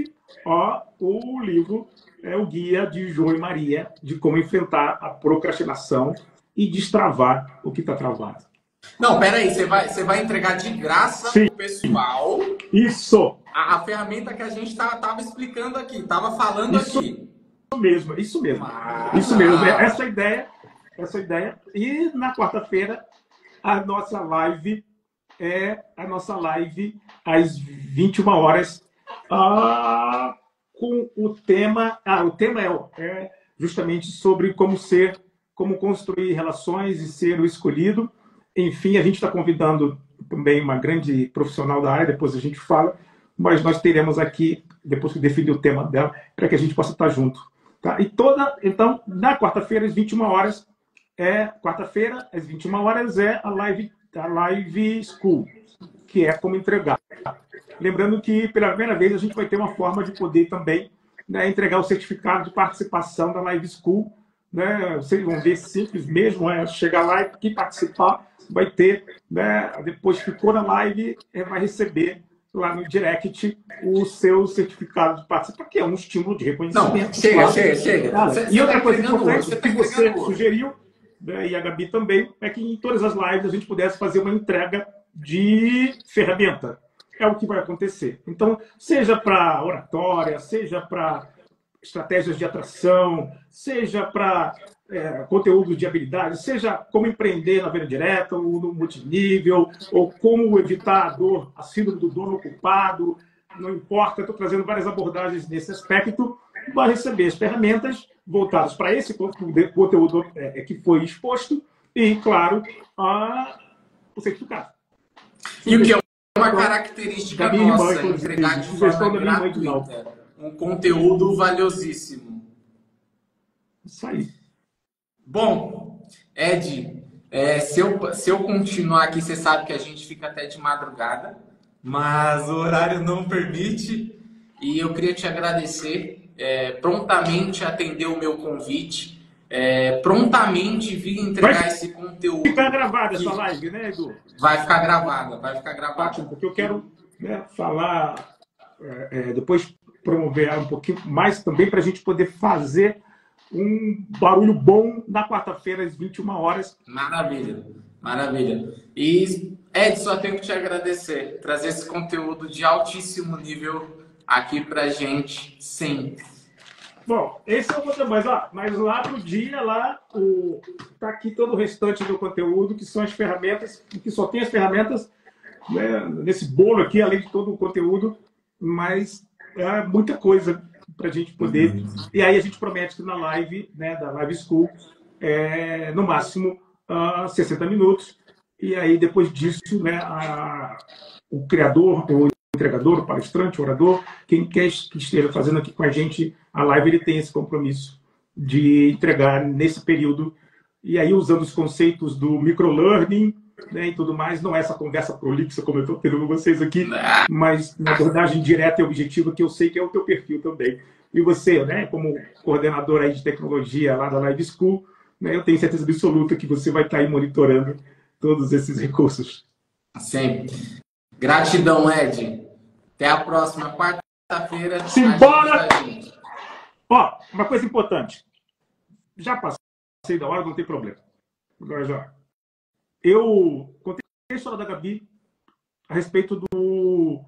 o livro, o guia de João e Maria de como enfrentar a procrastinação e destravar o que está travado. Não, peraí, você vai entregar de graça para o pessoal. Isso! A ferramenta que a gente estava explicando aqui, estava falando aqui. Isso mesmo. Essa ideia. E na quarta-feira, a nossa live às 21 horas, com o tema. O tema é justamente sobre como construir relações e ser o escolhido. Enfim, a gente está convidando também uma grande profissional da área, depois a gente fala, mas nós teremos aqui, depois que definir o tema dela, para que a gente possa estar junto. Tá? Então, na quarta-feira, às 21 horas, às 21 horas é a Live School, que é como entregar. Lembrando que, pela primeira vez, a gente vai ter uma forma de poder também entregar o certificado de participação da Live School. Vocês vão ver simples mesmo, chegar lá e participar, vai ter, depois que for na live, vai receber lá no direct o seu certificado de participação, que é um estímulo de reconhecimento. Não, chega. E outra coisa importante que você sugeriu, e a Gabi também, é que em todas as lives a gente pudesse fazer uma entrega de ferramenta. É o que vai acontecer. Então, seja para oratória, seja para estratégias de atração, seja para conteúdo de habilidade, seja como empreender na venda direta, ou no multinível, ou como evitar a dor, a síndrome do dono culpado, não importa, estou trazendo várias abordagens nesse aspecto, vai receber as ferramentas voltadas para esse conteúdo que foi exposto e, claro, o certificado. E o que é uma característica nossa, entregar de forma gratuita. Um conteúdo valiosíssimo. Isso aí. Bom, Ed, se eu continuar aqui, você sabe que a gente fica até de madrugada, mas o horário não permite. E eu queria te agradecer, prontamente atender o meu convite, prontamente vir entregar esse conteúdo. Vai ficar gravada essa live, né, Edu? Vai ficar gravada. Ótimo, porque eu quero falar, depois promover um pouquinho mais também para a gente poder fazer um barulho bom na quarta-feira, às 21 horas. Maravilha, maravilha. E, Ed, só tenho que te agradecer, trazer esse conteúdo de altíssimo nível aqui pra gente, sim. Bom, esse é o conteúdo, mas lá pro dia, lá, tá aqui todo o restante do conteúdo, que são as ferramentas, que só tem as ferramentas, né, nesse bolo aqui, além de todo o conteúdo, mas é muita coisa para a gente poder. E aí a gente promete que na live, né, da Live School, no máximo 60 minutos, e aí depois disso, né, o criador, o entregador, o palestrante, o orador, quem quer que esteja fazendo aqui com a gente a live, ele tem esse compromisso de entregar nesse período, e aí usando os conceitos do microlearning, né, e tudo mais, não é essa conversa prolixa como eu estou tendo com vocês aqui, mas na abordagem direta e objetiva, que eu sei que é o teu perfil também. E você, né, como coordenador aí de tecnologia lá da Live School, né, eu tenho certeza absoluta que você vai estar aí monitorando todos esses recursos. Sempre. Gratidão, Ed. Até a próxima quarta-feira. Simbora! Ó, uma coisa importante. Já passei da hora, não tem problema. Agora já. Eu contei a história da Gabi a respeito do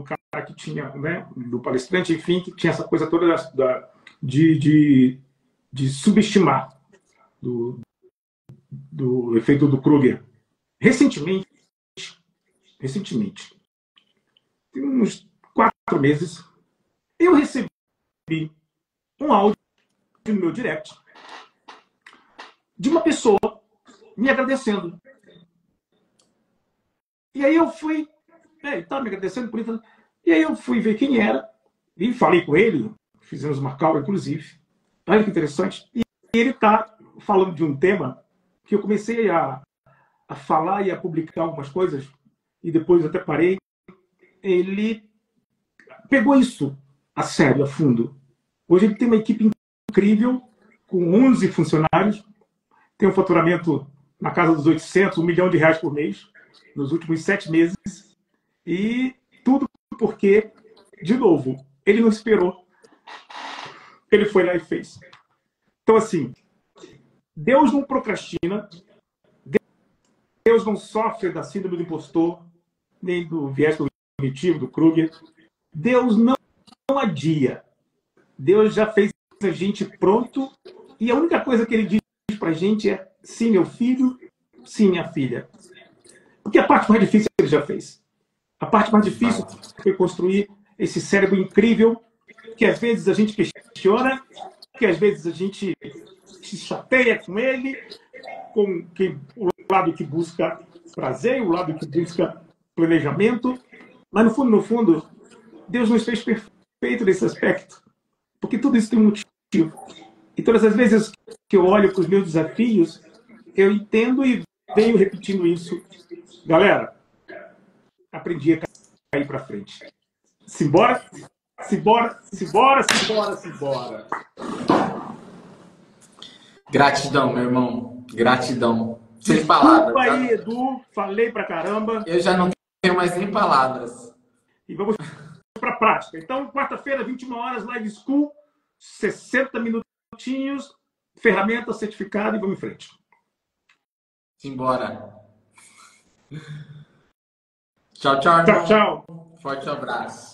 cara que tinha, né, do palestrante, enfim, que tinha essa coisa toda de subestimar do efeito do Kruger. Recentemente, tem uns 4 meses, eu recebi um áudio no meu direct de uma pessoa me agradecendo. E aí eu fui, ele estava me agradecendo por isso. E aí eu fui ver quem era e falei com ele, fizemos uma call, inclusive. Olha que interessante. E ele está falando de um tema que eu comecei a falar e a publicar algumas coisas, e depois até parei. Ele pegou isso a sério, a fundo. Hoje ele tem uma equipe incrível, com 11 funcionários, tem um faturamento na casa dos 800, R$1 milhão por mês, nos últimos 7 meses, e tudo porque, de novo, ele não esperou. Ele foi lá e fez. Então, assim, Deus não procrastina, Deus não sofre da síndrome do impostor, nem do viés cognitivo, do Kruger. Deus não adia. Deus já fez a gente pronto, e a única coisa que ele diz pra gente é: sim, meu filho, sim, minha filha. Porque a parte mais difícil ele já fez. A parte mais difícil foi construir esse cérebro incrível, que às vezes a gente questiona, que às vezes a gente se chateia com ele, com o lado que busca prazer, o lado que busca planejamento. Mas no fundo, Deus nos fez perfeito nesse aspecto. Porque tudo isso tem um motivo. E todas as vezes que eu olho para os meus desafios, eu entendo e venho repetindo isso. Galera, aprendi a cair para frente. Simbora? Simbora, simbora, simbora, simbora. Gratidão, meu irmão. Gratidão. Sem palavras. Desculpa aí, Edu. Falei pra caramba. Eu já não tenho mais nem palavras. E vamos para a prática. Então, quarta-feira, 21 horas, Live School, 60 minutinhos, ferramenta, certificado, e vamos em frente. Simbora. Tchau, tchau, irmão. Tchau, tchau. Forte abraço.